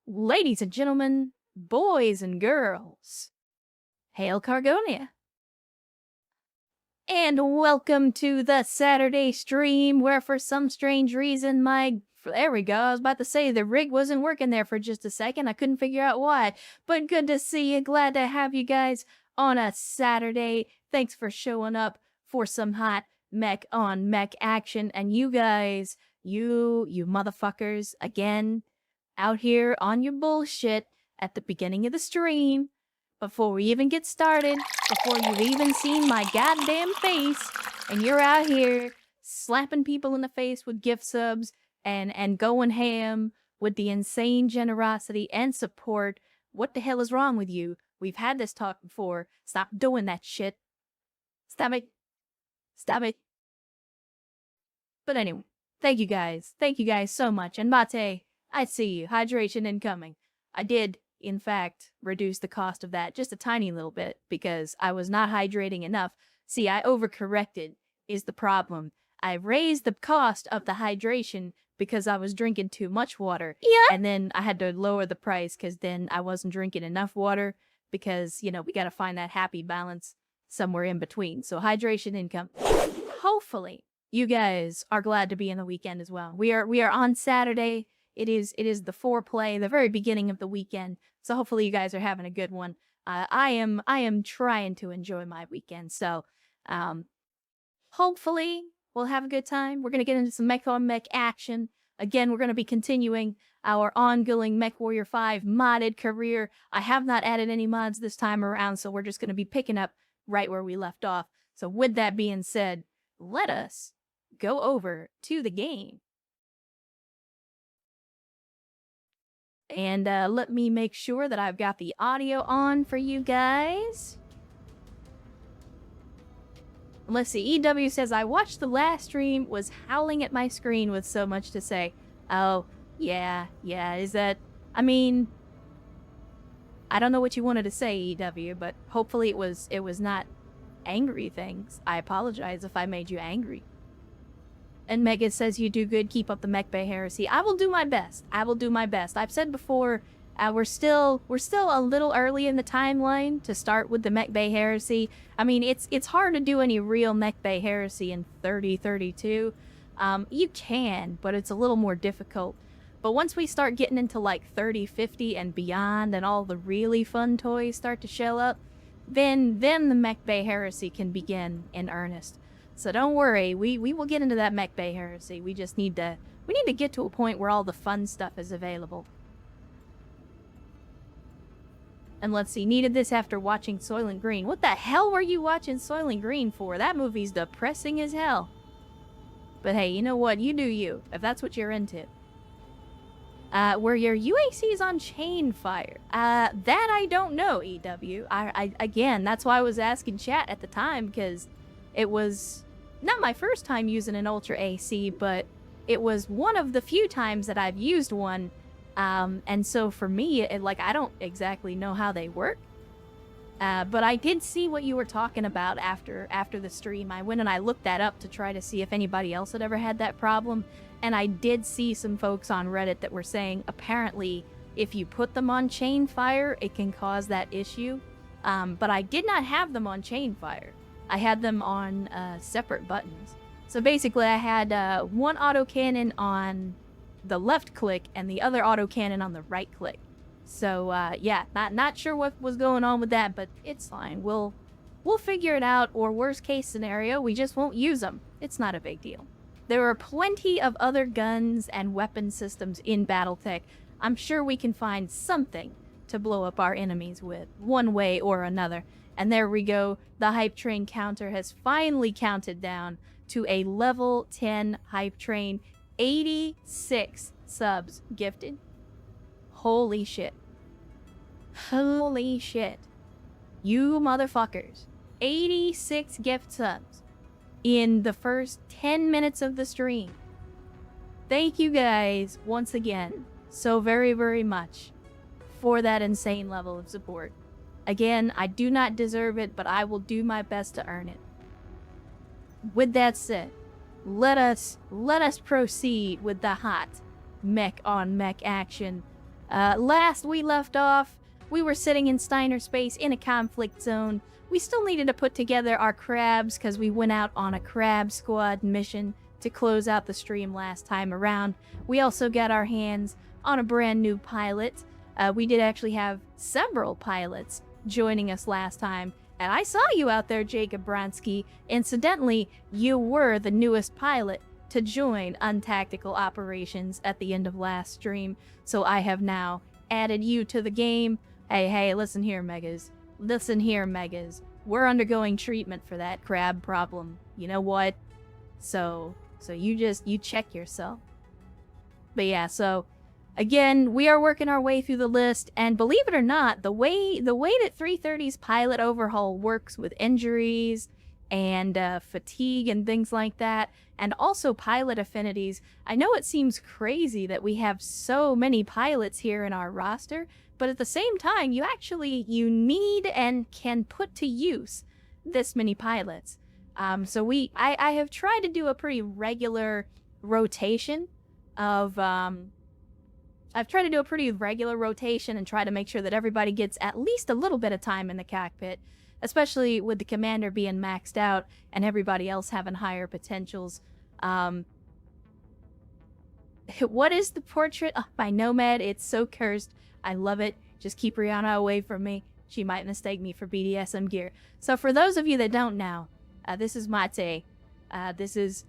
Ladies and gentlemen, boys and girls, hail Cargonia. And welcome to the Saturday stream where for some strange reason there we go, I was about to say the rig wasn't working there for just a second. I couldn't figure out why, but good to see you. Glad to have you guys on a Saturday. Thanks for showing up for some hot mech on mech action. And you guys, you motherfuckers, again, out here on your bullshit at the beginning of the stream, before we even get started, before you've even seen my goddamn face, and you're out here slapping people in the face with gift subs and going ham with the insane generosity and support. What the hell is wrong with you? We've had this talk before. Stop doing that shit. Stop it. Stop it. But anyway, thank you guys. Thank you guys so much. And Mate, I see you. Hydration incoming. I did, in fact, reduce the cost of that just a tiny little bit because I was not hydrating enough. See, I overcorrected is the problem. I raised the cost of the hydration because I was drinking too much water. Yeah. And then I had to lower the price because then I wasn't drinking enough water because, you know, we got to find that happy balance somewhere in between. So hydration income. Hopefully, you guys are glad to be in the weekend as well. We are on Saturday. It is the foreplay, the very beginning of the weekend. So hopefully you guys are having a good one. I am trying to enjoy my weekend. So hopefully we'll have a good time. We're gonna get into some mech on mech action. Again, we're gonna be continuing our ongoing Mechwarrior 5 modded career. I have not added any mods this time around, so we're just gonna be picking up right where we left off. So with that being said, let us go over to the game. And let me make sure that I've got the audio on for you guys. Let's see, EW says, I watched the last stream, was howling at my screen with so much to say. Oh, yeah, is that... I mean... I don't know what you wanted to say, EW, but hopefully it was not angry things. I apologize if I made you angry. And Megan says you do good, keep up the Mech Bay heresy. I will do my best. I will do my best. I've said before, we're still a little early in the timeline to start with the Mech Bay heresy. I mean, it's hard to do any real Mech Bay heresy in 3032. You can, but it's a little more difficult. But once we start getting into like 3050 and beyond, and all the really fun toys start to show up, then the Mech Bay heresy can begin in earnest. So don't worry, we will get into that Mech Bay heresy. We just need to get to a point where all the fun stuff is available. And let's see, needed this after watching Soylent Green. What the hell were you watching Soylent Green for? That movie's depressing as hell. But hey, you know what? You do you, if that's what you're into. Were your UACs on chain fire? That I don't know, EW. Again, that's why I was asking chat at the time, because it was not my first time using an Ultra AC, but it was one of the few times that I've used one. And so for me, I don't exactly know how they work. But I did see what you were talking about after the stream. I went and I looked that up to try to see if anybody else had ever had that problem. And I did see some folks on Reddit that were saying apparently if you put them on chain fire, it can cause that issue. But I did not have them on chain fire. I had them on separate buttons. So basically I had one autocannon on the left click and the other autocannon on the right click. So yeah, not sure what was going on with that, but it's fine. We'll figure it out, or worst case scenario, we just won't use them. It's not a big deal. There are plenty of other guns and weapon systems in Battletech. I'm sure we can find something to blow up our enemies with, one way or another. And there we go. The hype train counter has finally counted down to a level 10 hype train. 86 subs gifted. Holy shit. Holy shit. You motherfuckers. 86 gift subs in the first 10 minutes of the stream. Thank you guys once again so very, very much for that insane level of support. Again, I do not deserve it, but I will do my best to earn it. With that said, let us proceed with the hot mech on mech action. Last we left off, we were sitting in Steiner space in a conflict zone. We still needed to put together our crabs because we went out on a crab squad mission to close out the stream last time around. We also got our hands on a brand new pilot. We did actually have several pilots joining us last time. And I saw you out there, Jacob Bronsky. Incidentally, you were the newest pilot to join Untactical Operations at the end of last stream. So I have now added you to the game. Hey, listen here, Megas. Listen here, Megas. We're undergoing treatment for that crab problem. You know what? So you check yourself. But yeah, so again, we are working our way through the list, and believe it or not, the way that 330's pilot overhaul works with injuries and fatigue and things like that, and also pilot affinities, I know it seems crazy that we have so many pilots here in our roster, but at the same time, you need and can put to use this many pilots. So I have tried to do a pretty regular rotation of I've tried to do a pretty regular rotation and try to make sure that everybody gets at least a little bit of time in the cockpit, especially with the commander being maxed out and everybody else having higher potentials. What is the portrait? Oh, my Nomad, it's so cursed. I love it. Just keep Rihanna away from me. She might mistake me for BDSM gear. So for those of you that don't know, this is Mate. This is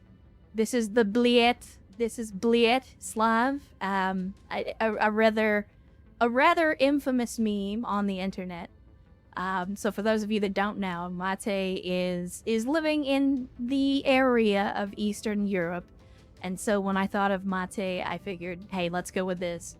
the Bliet. This is Bliet Slav. A rather infamous meme on the internet. So for those of you that don't know, Mate is living in the area of Eastern Europe. And so when I thought of Mate, I figured, hey, let's go with this.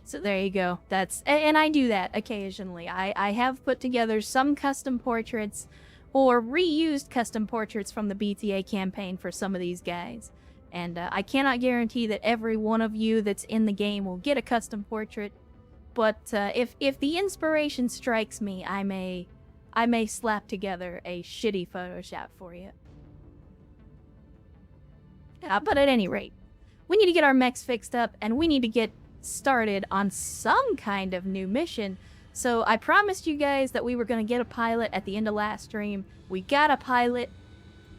So there you go. And I do that occasionally. I have put together some custom portraits or reused custom portraits from the BTA campaign for some of these guys. And I cannot guarantee that every one of you that's in the game will get a custom portrait. But if the inspiration strikes me, I may slap together a shitty Photoshop for you. But at any rate, we need to get our mechs fixed up, and we need to get started on some kind of new mission. So I promised you guys that we were going to get a pilot at the end of last stream. We got a pilot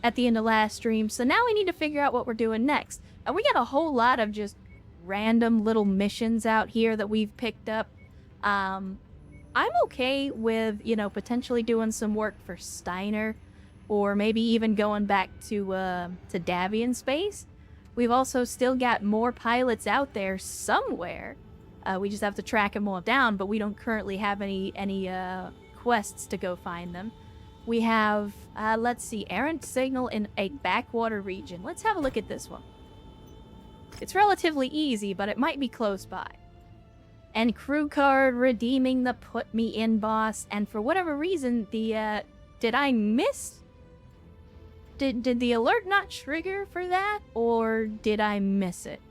at the end of last stream, so now we need to figure out what we're doing next. And we got a whole lot of just random little missions out here that we've picked up. I'm okay with, potentially doing some work for Steiner, or maybe even going back to Davian space. We've also still got more pilots out there somewhere. We just have to track them all down, but we don't currently have any quests to go find them. We have, let's see, errant signal in a backwater region. Let's have a look at this one. It's relatively easy, but it might be close by. And crew card redeeming the put me in boss, and for whatever reason, the, did I miss? Did the alert not trigger for that, or did I miss it?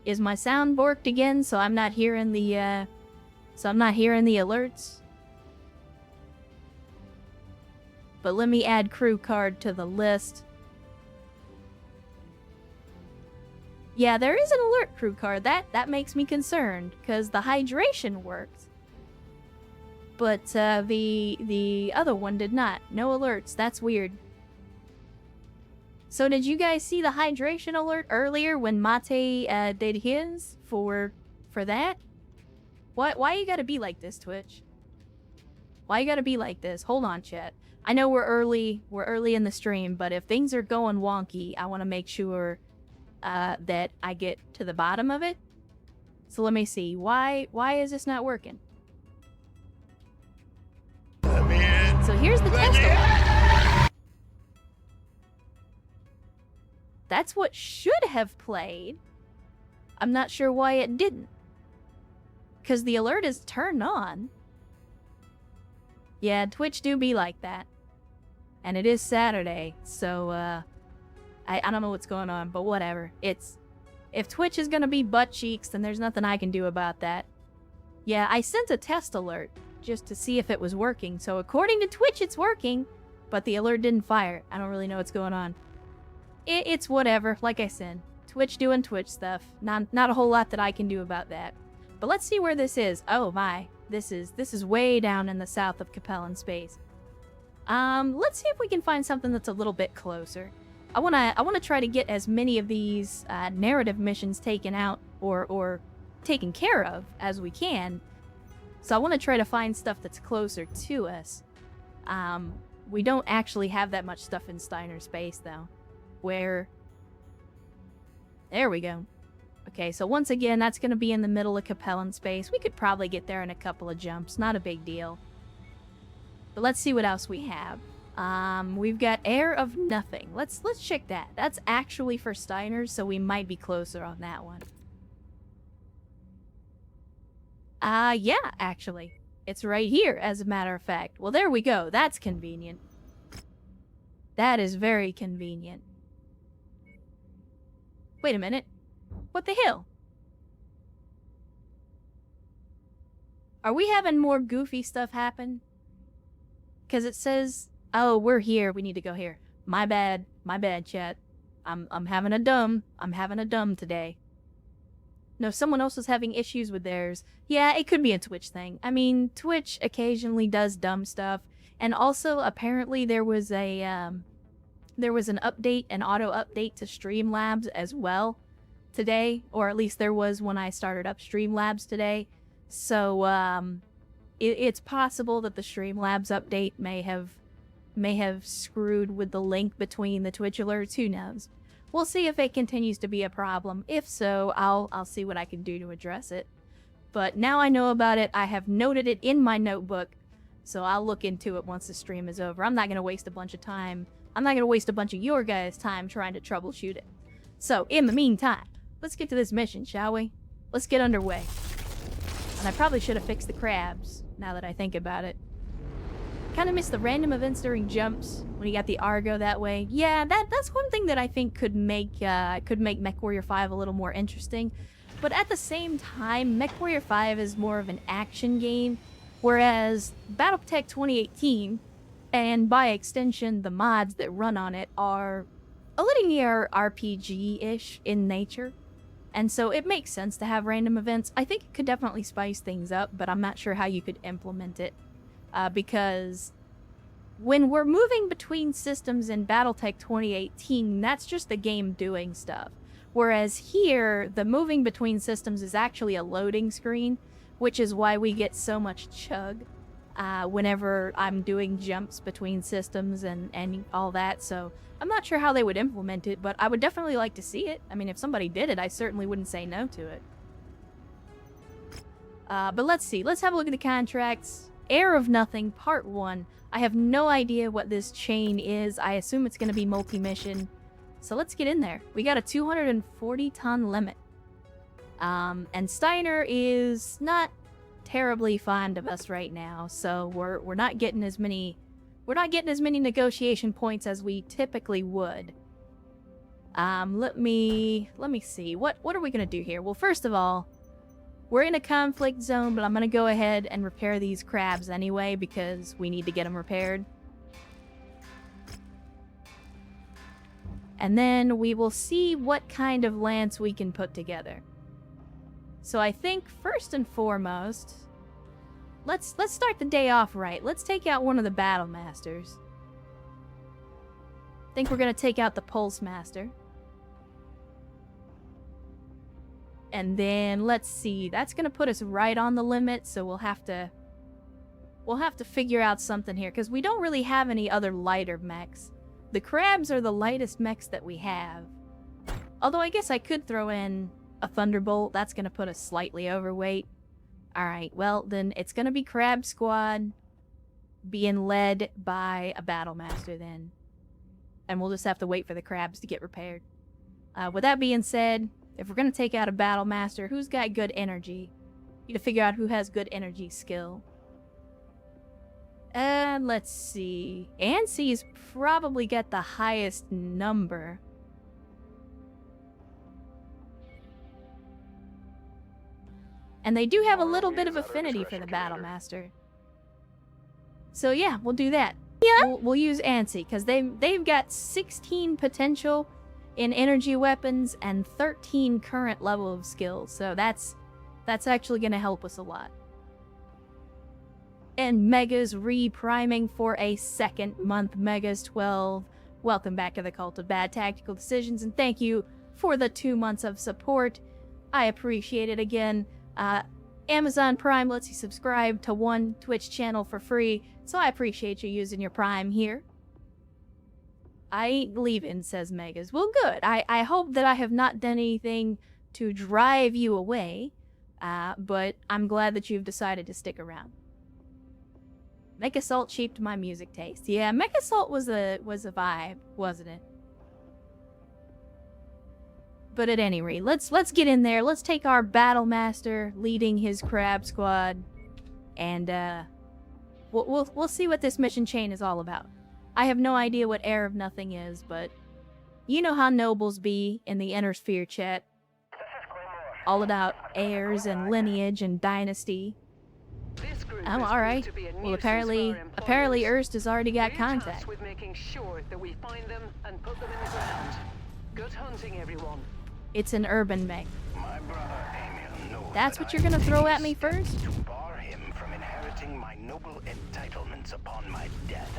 Is my sound borked again, so I'm not hearing the alerts? But let me add crew card to the list. Yeah, there is an alert crew card. That makes me concerned, because the hydration worked. But the other one did not. No alerts. That's weird. So did you guys see the hydration alert earlier when Mate did his for that? Why you gotta be like this, Twitch? Why you gotta be like this? Hold on, chat. I know we're early in the stream, but if things are going wonky, I want to make sure that I get to the bottom of it. So let me see. Why is this not working? So here's the test alert. That's what should have played. I'm not sure why it didn't. Because the alert is turned on. Yeah, Twitch do be like that. And it is Saturday, so I don't know what's going on, but whatever. If Twitch is gonna be butt cheeks, then there's nothing I can do about that. Yeah, I sent a test alert just to see if it was working. So according to Twitch, it's working, but the alert didn't fire. I don't really know what's going on. It's whatever. Like I said, Twitch doing Twitch stuff. Not a whole lot that I can do about that. But let's see where this is. Oh my, this is way down in the south of Capellan space. Let's see if we can find something that's a little bit closer. I wanna try to get as many of these narrative missions taken out or taken care of as we can. So I want to try to find stuff that's closer to us. We don't actually have that much stuff in Steiner space though. There we go. Okay, so once again, that's going to be in the middle of Capellan space. We could probably get there in a couple of jumps. Not a big deal. But let's see what else we have. We've got Air of Nothing. Let's check that. That's actually for Steiners, so we might be closer on that one. Yeah, actually. It's right here, as a matter of fact. Well, there we go. That's convenient. That is very convenient. Wait a minute. What the hell? Are we having more goofy stuff happen? Because it says, oh, we're here. We need to go here. My bad, chat. I'm having a dumb today. No, someone else was having issues with theirs. Yeah, it could be a Twitch thing. I mean, Twitch occasionally does dumb stuff. And also, apparently, there was an update, an auto update to Streamlabs as well today. Or at least there was when I started up Streamlabs today. So, it's possible that the Streamlabs update may have screwed with the link between the Twitch alerts. Who knows? We'll see if it continues to be a problem. If so, I'll see what I can do to address it. But now I know about it, I have noted it in my notebook, so I'll look into it once the stream is over. I'm not going to waste a bunch of time. I'm not going to waste a bunch of your guys' time trying to troubleshoot it. So, in the meantime, let's get to this mission, shall we? Let's get underway. And I probably should have fixed the crabs, now that I think about it. Kind of missed the random events during jumps when you got the Argo that way. Yeah, that's one thing that I think could make Mechwarrior 5 a little more interesting. But at the same time, Mechwarrior 5 is more of an action game, whereas Battletech 2018, and by extension the mods that run on it, are a linear RPG-ish in nature. And so it makes sense to have random events. I think it could definitely spice things up, but I'm not sure how you could implement it. Because when we're moving between systems in Battletech 2018, that's just the game doing stuff. Whereas here, the moving between systems is actually a loading screen, which is why we get so much chug whenever I'm doing jumps between systems and all that. So I'm not sure how they would implement it, but I would definitely like to see it. I mean, if somebody did it, I certainly wouldn't say no to it. But let's see. Let's have a look at the contracts. Air of Nothing, Part 1. I have no idea what this chain is. I assume it's going to be multi-mission. So let's get in there. We got a 240-ton limit. And Steiner is not terribly fond of us right now, so we're not getting as many negotiation points as we typically would. Let me see. What are we going to do here? Well, first of all, we're in a conflict zone, but I'm going to go ahead and repair these crabs anyway because we need to get them repaired. And then we will see what kind of lance we can put together. So I think first and foremost, let's start the day off right. Let's take out one of the battle masters. I think we're going to take out the pulse master. And then, let's see, that's going to put us right on the limit, so we'll have to figure out something here, because we don't really have any other lighter mechs. The crabs are the lightest mechs that we have. Although I guess I could throw in a Thunderbolt, that's going to put us slightly overweight. Alright, well, then it's going to be Crab Squad being led by a Battle Master then. And we'll just have to wait for the crabs to get repaired. With that being said, if we're going to take out a Battle Master, who's got good energy? You need to figure out who has good energy skill. And let's see. Ansi's probably got the highest number. And they do have a little bit of affinity for the Battle Master. So yeah, we'll do that. Yeah. We'll use Ansi, because they've got 16 potential in energy weapons and 13 current level of skills. So that's That's actually going to help us a lot. And Megas re-priming for a second month. Megas 12. Welcome back to the Cult of Bad Tactical Decisions, and thank you for the 2 months of support. I appreciate it again. Amazon Prime lets you subscribe to one Twitch channel for free, so I appreciate you using your Prime here. I ain't leaving, says Megas. Well, good. I hope that I have not done anything to drive you away, but I'm glad that you've decided to stick around. Mech Assault shaped my music taste. Yeah, Mech Assault was a vibe, wasn't it? But at any rate, let's get in there. Let's take our Battle Master leading his crab squad, and we'll see what this mission chain is all about. I have no idea what Heir of Nothing is, but you know how nobles be in the Inner Sphere chat. All about heirs and lineage and dynasty. Oh, alright. Well, apparently Erst has already got contact. With making sure that we find them and put them in the ground. Good hunting, everyone. It's an urban mech. That's what you're gonna throw at me first? To bar him from inheriting my noble entitlements upon my death.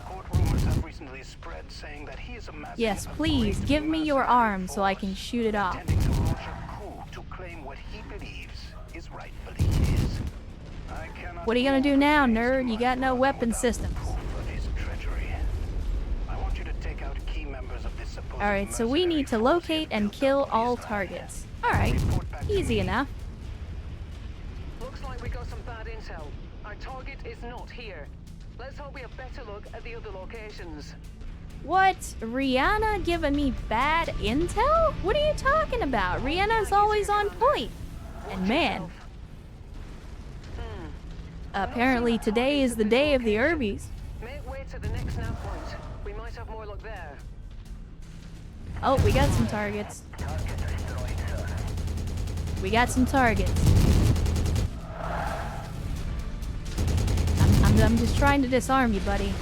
Court rumors have recently spread saying that he is amassing Yes, please, give me your arm so I can shoot it off. intending to launch a coup to claim what he believes is rightfully his. I cannot What are you gonna do now, nerd? You got no weapon systems. proof of his treachery. I want you to take out key members of this supposed Alright, so we need to locate and kill all targets. Alright, easy enough. Looks like we got some bad intel. Our target is not here. Let's hope we have better look at the other locations. What? Rihanna giving me bad intel? What are you talking about? Rihanna's always on point. And man, apparently today is the day of the Urbies. Make way to the next nav point. We might have more luck there. Oh, we got some targets. We got some targets. I'm just trying to disarm you, buddy.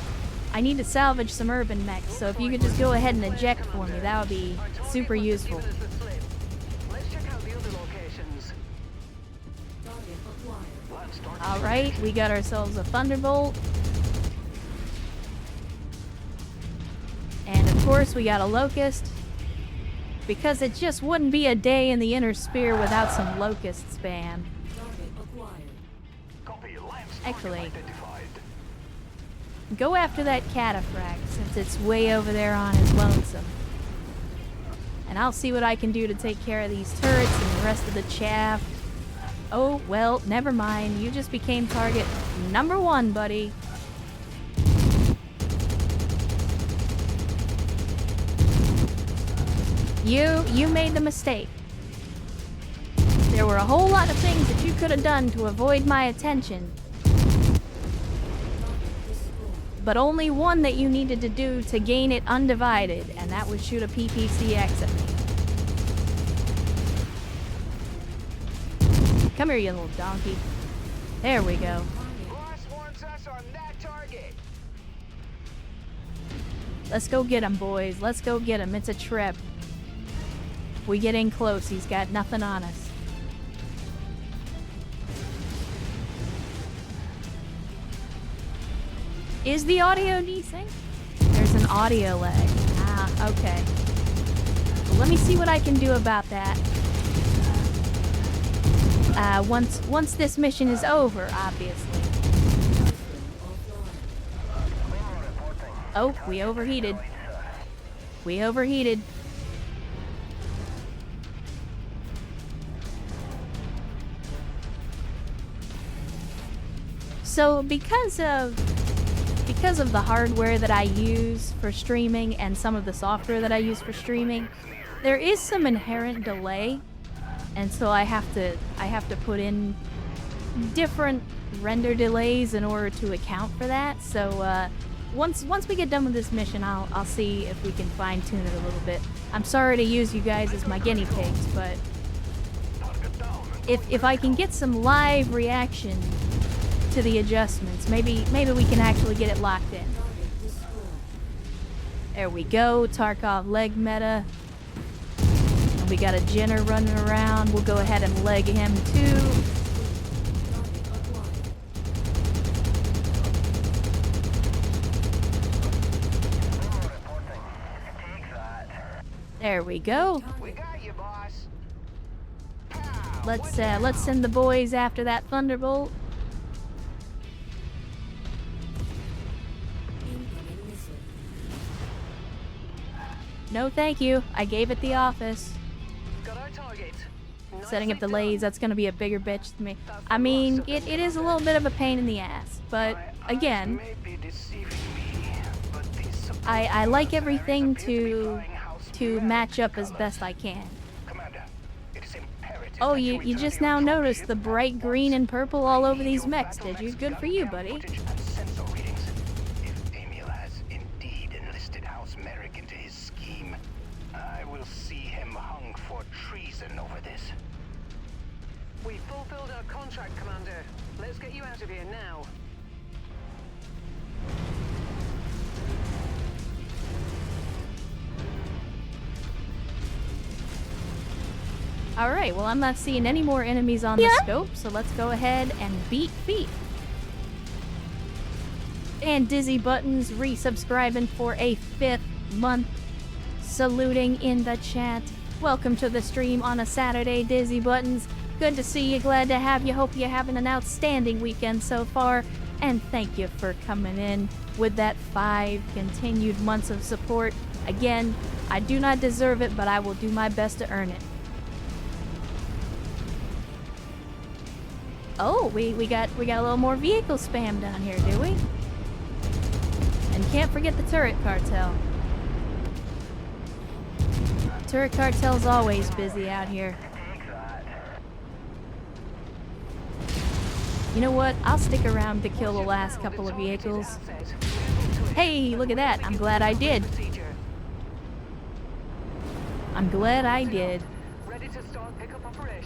I need to salvage some urban mechs, so if you could just go ahead and eject for me, that would be super useful. Let's check out the other locations. Alright, we got ourselves a Thunderbolt. And of course we got a Locust. Because it just wouldn't be a day in the Inner Sphere without some Locust spam. Actually, go after that Cataphract, since it's way over there on his lonesome. And I'll see what I can do to take care of these turrets and the rest of the chaff. Oh, well, never mind. You just became target number 1, buddy. You made the mistake. There were a whole lot of things that you could have done to avoid my attention. But only one that you needed to do to gain it undivided, and that was shoot a PPCX at me. Come here, you little donkey. There we go. Boss wants us on that target. Let's go get him, boys. Let's go get him. It's a trip. If we get in close, he's got nothing on us. Is the audio desync? There's an audio lag. Ah, okay. Well, let me see what I can do about that. Once this mission is over, obviously. Oh, we overheated. We overheated. So because of the hardware that I use for streaming and some of the software that I use for streaming, there is some inherent delay, and so I have to put in different render delays in order to account for that. So once we get done with this mission, I'll see if we can fine tune it a little bit. I'm sorry to use you guys as my guinea pigs, but if I can get some live reaction to the adjustments, maybe we can actually get it locked in. There we go, Tarkov leg meta. And We got a Jenner running around. We'll go ahead and leg him too. There we go. We got you, boss. Let's send the boys after that thunderbolt. No, thank you. I gave it the office. Got our target. Setting up the lays, that's gonna be a bigger bitch to me. I mean, it is a little bit of a pain in the ass, but again, I like everything to match up as best I can. Oh, you just now noticed the bright green and purple all over these mechs, did you? Good for you, buddy. We fulfilled our contract, Commander. Let's get you out of here now. Alright, well I'm not seeing any more enemies on the scope, so let's go ahead and beat feet. And Dizzy Buttons resubscribing for a 5th month. Saluting in the chat. Welcome to the stream on a Saturday, Dizzy Buttons. Good to see you, glad to have you. Hope you're having an outstanding weekend so far. And thank you for coming in with that 5 continued months of support. Again, I do not deserve it, but I will do my best to earn it. Oh, we got a little more vehicle spam down here, do we? And can't forget the turret cartel. Turret cartel's always busy out here. You know what? I'll stick around to kill the last couple of vehicles. Hey, look at that. I'm glad I did. I'm glad I did.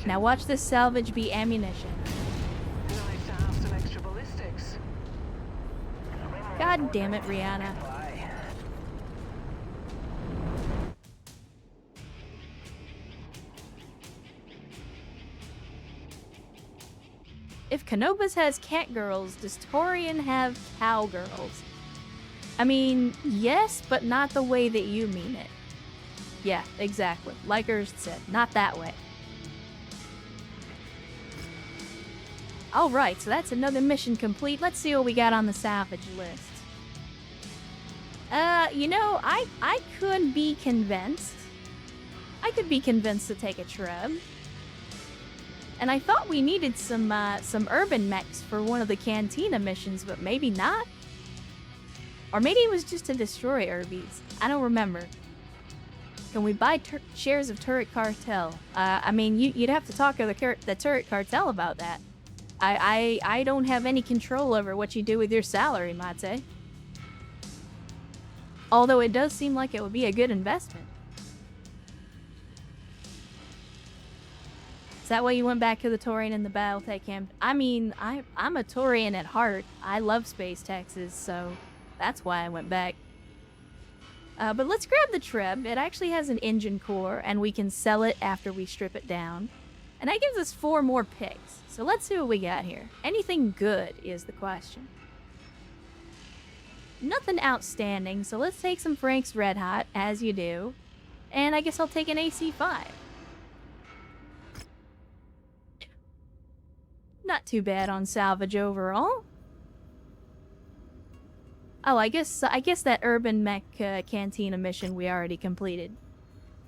Now watch this salvage be ammunition. God damn it, Rihanna. If Canobus has cat girls, does Torian have cowgirls? I mean, yes, but not the way that you mean it. Yeah, exactly. Like Urs said, not that way. Alright, so that's another mission complete. Let's see what we got on the salvage list. You know, I could be convinced. I could be convinced to take a trip. And I thought we needed some urban mechs for one of the Cantina missions, but maybe not? Or maybe it was just to destroy Urbies. I don't remember. Can we buy shares of Turret Cartel? I mean, you'd have to talk to the Turret Cartel about that. I don't have any control over what you do with your salary, Mate. Although it does seem like it would be a good investment. Is that why you went back to the Taurian and the Battletech camp? I mean, I'm a Taurian at heart. I love space taxes, so that's why I went back. But let's grab the Treb. It actually has an engine core, and we can sell it after we strip it down. And that gives us 4 more picks. So let's see what we got here. Anything good is the question. Nothing outstanding, so let's take some Frank's Red Hot, as you do. And I guess I'll take an AC5. Not too bad on salvage overall. Oh, I guess that urban mech cantina mission we already completed.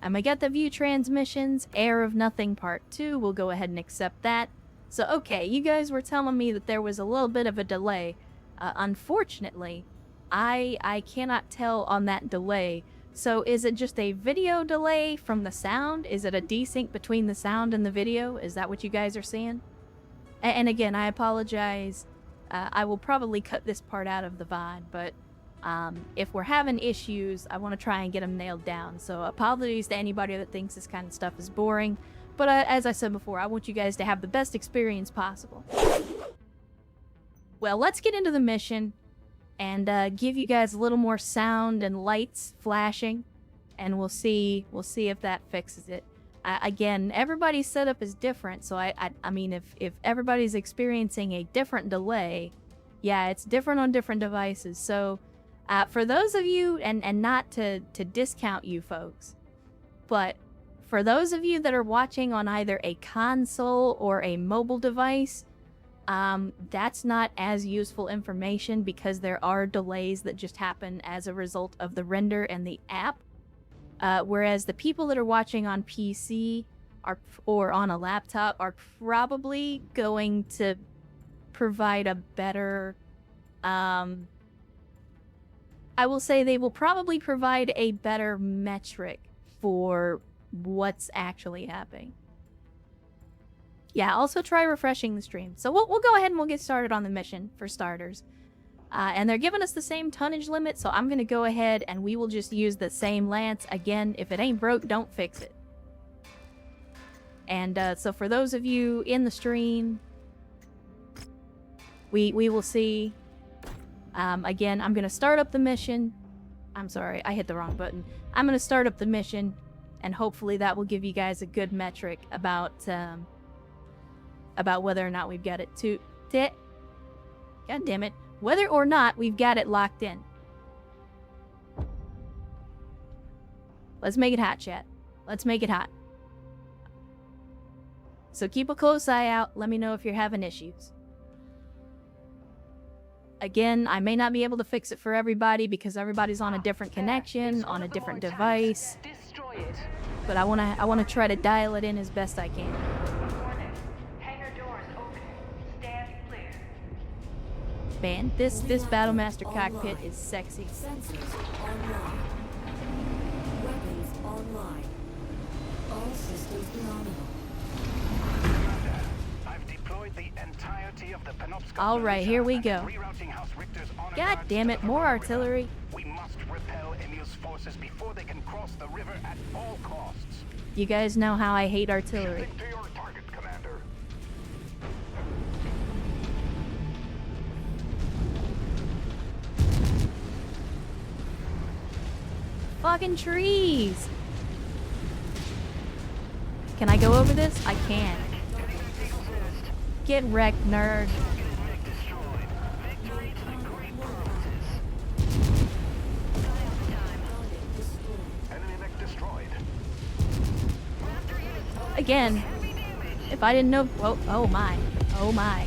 I got the view transmissions, Air of Nothing Part 2. We'll go ahead and accept that. So, okay, you guys were telling me that there was a little bit of a delay. Unfortunately, I cannot tell on that delay. So is it just a video delay from the sound? Is it a desync between the sound and the video? Is that what you guys are seeing? And again, I apologize. I will probably cut this part out of the VOD, but if we're having issues, I want to try and get them nailed down. So apologies to anybody that thinks this kind of stuff is boring. But as I said before, I want you guys to have the best experience possible. Well, let's get into the mission and give you guys a little more sound and lights flashing, and we'll see if that fixes it. Again, everybody's setup is different, so I mean, if everybody's experiencing a different delay, yeah, it's different on different devices. So, for those of you, and not to discount you folks, but for those of you that are watching on either a console or a mobile device, that's not as useful information because there are delays that just happen as a result of the render and the app. Whereas the people that are watching on PC or on a laptop are probably going to provide a better, I will say they will probably provide a better metric for what's actually happening. Yeah, also try refreshing the stream. So we'll go ahead and we'll get started on the mission for starters. And they're giving us the same tonnage limit, so I'm going to go ahead and we will just use the same lance. Again, if it ain't broke, don't fix it. And so for those of you in the stream, we will see. Again, I'm going to start up the mission. I'm sorry, I hit the wrong button. I'm going to start up the mission, and hopefully that will give you guys a good metric about whether or not we've got it God damn it. Whether or not we've got it locked in. Let's make it hot, chat. Let's make it hot. So keep a close eye out. Let me know if you're having issues. Again, I may not be able to fix it for everybody because everybody's on a different connection, on a different device. But I wanna try to dial it in as best I can. Man, this Battlemaster cockpit is sexy. Sensors online. Weapons online. All systems nominal. I've deployed the entirety of the Penobscot. All right, here we go. Rerouting House Richter's honor God guards damn to it, the more River. artillery. We must repel Emil's forces before they can cross the river at all costs. You guys know how I hate artillery. Stick to your target, Commander. Fucking trees! Can I go over this? I can. Get wrecked, nerd. Enemy mech destroyed. Again, if I didn't know... Oh my. Oh my.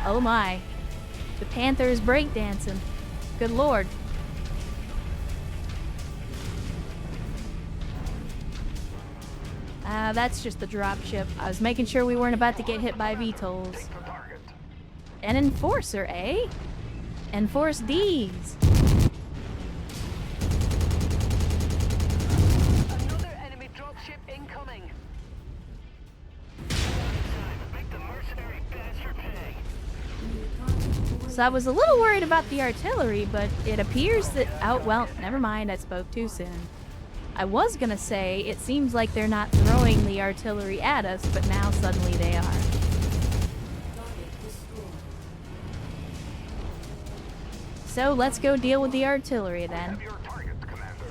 Oh my. The panther is breakdancing. Good lord. That's just the dropship. I was making sure we weren't about to get hit by VTOLs. Take the target. An enforcer, eh? Enforce D's. Another enemy dropship incoming. Make the mercenary bastard pay. So I was a little worried about the artillery, but it appears that... Oh, well, never mind. I spoke too soon. I was gonna say, it seems like they're not throwing the artillery at us, but now suddenly they are. So let's go deal with the artillery then. Have your target, Commander.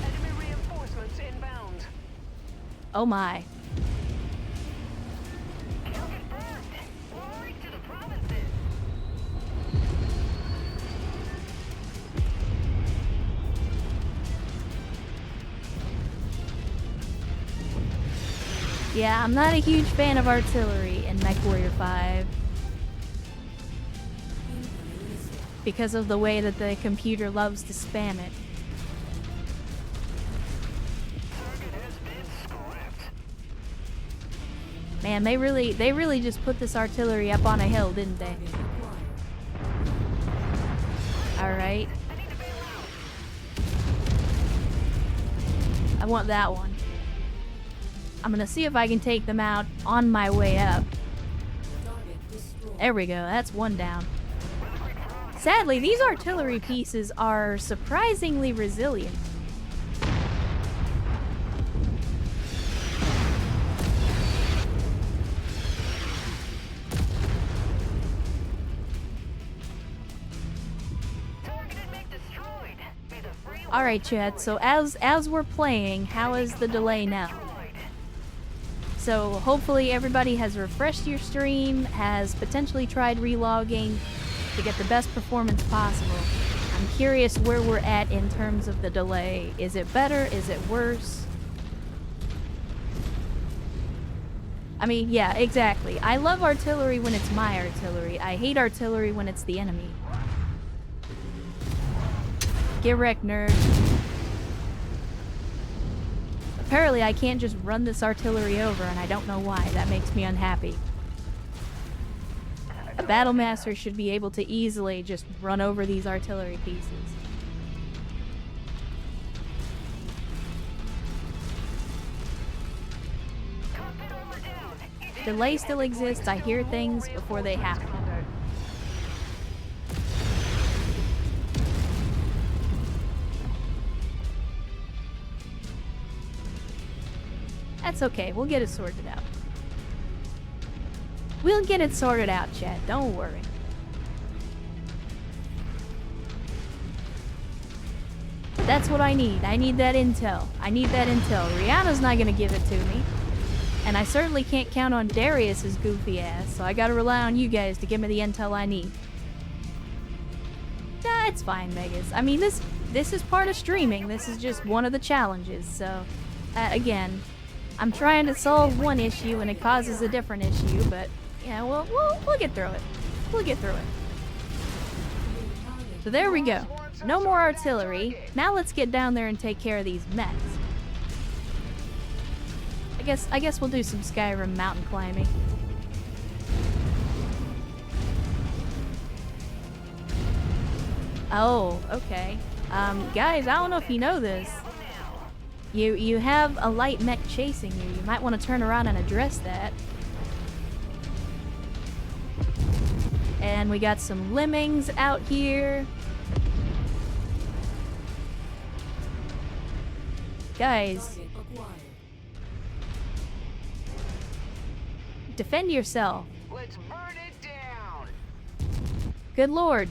Enemy reinforcements inbound. Oh my. Yeah, I'm not a huge fan of artillery in Mechwarrior 5. Because of the way that the computer loves to spam it. Man, they really just put this artillery up on a hill, didn't they? Alright. I want that one. I'm gonna see if I can take them out on my way up. There we go, that's one down. Sadly, these artillery pieces are surprisingly resilient. Alright, chat, so as we're playing, how is the delay now? So hopefully everybody has refreshed your stream, has potentially tried relogging to get the best performance possible. I'm curious where we're at in terms of the delay. Is it better? Is it worse? I mean, yeah, exactly. I love artillery when it's my artillery. I hate artillery when it's the enemy. Get wrecked, nerd. Apparently I can't just run this artillery over, and I don't know why. That makes me unhappy. A battle master should be able to easily just run over these artillery pieces. Delay still exists. I hear things before they happen. That's okay, we'll get it sorted out. We'll get it sorted out, chat, don't worry. That's what I need. I need that intel. I need that intel. Rihanna's not gonna give it to me. And I certainly can't count on Darius's goofy ass, so I gotta rely on you guys to give me the intel I need. Nah, it's fine, Megas. I mean, this is part of streaming. This is just one of the challenges, so... again... I'm trying to solve one issue and it causes a different issue, but yeah, we'll get through it. We'll get through it. So there we go. No more artillery. Now let's get down there and take care of these mechs. I guess we'll do some Skyrim mountain climbing. Oh, okay. Guys, I don't know if you know this. You have a light mech chasing you. You might want to turn around and address that. And we got some lemmings out here. Guys. Defend yourself. Let's burn it down. Good lord.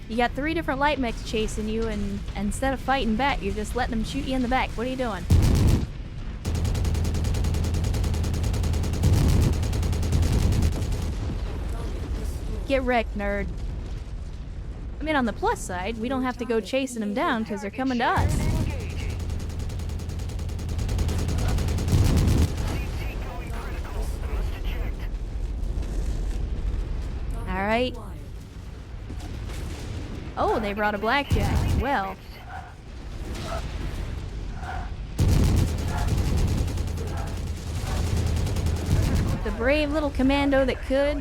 You got 3 different light mechs chasing you, and instead of fighting back, you're just letting them shoot you in the back. What are you doing? Get wrecked, nerd. I mean, on the plus side, we don't have to go chasing them down because they're coming to us. Alright. Oh, they brought a blackjack. Well. The brave little commando that could.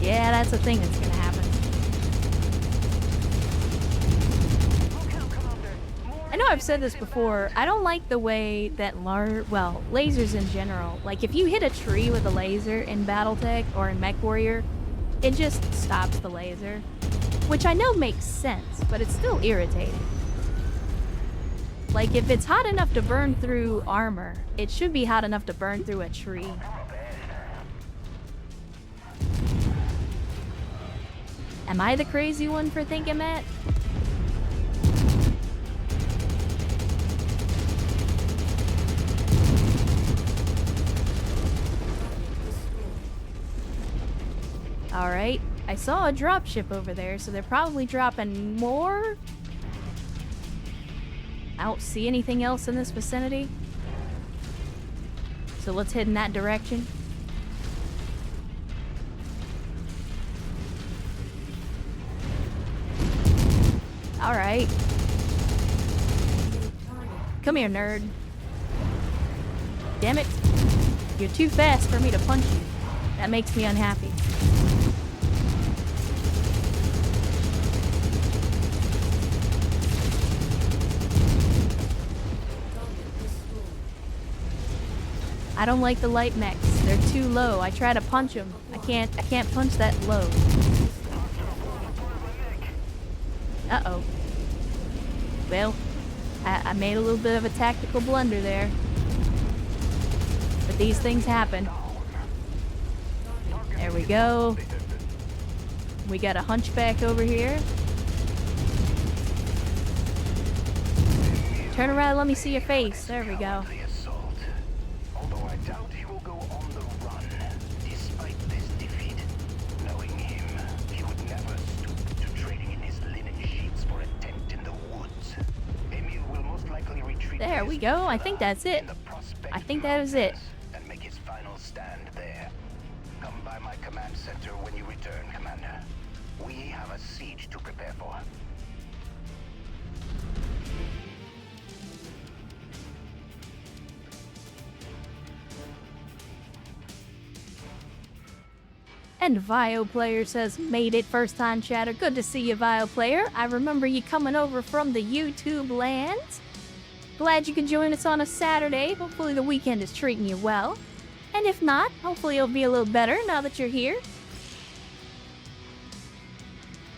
Yeah, that's a thing that's gonna happen. I know I've said this before. I don't like the way that lasers in general. Like, if you hit a tree with a laser in Battletech or in Mechwarrior, it just stops the laser. Which I know makes sense, but it's still irritating. Like, if it's hot enough to burn through armor, it should be hot enough to burn through a tree. Am I the crazy one for thinking that? Alright, I saw a dropship over there, so they're probably dropping more? I don't see anything else in this vicinity. So let's head in that direction. Alright. Come here, nerd. Damn it. You're too fast for me to punch you. That makes me unhappy. I don't like the light mechs. They're too low. I try to punch them. I can't punch that low. Uh-oh. Well, I made a little bit of a tactical blunder there. But these things happen. There we go. We got a hunchback over here. Turn around, let me see your face. There we go. The assault. Although I doubt he will go on the run, despite this defeat. Knowing him, he would never stoop to trading in his linen sheets for a tent in the woods. Emil will most likely retreat. There we go. I think that's it. I think that was it. And make his final stand there. Come by my command center when you return, Commander. We have a siege to prepare for. And Vio Player says, made it first time chatter. Good to see you, Vio Player. I remember you coming over from the YouTube land. Glad you could join us on a Saturday. Hopefully the weekend is treating you well. And if not, hopefully it'll be a little better now that you're here.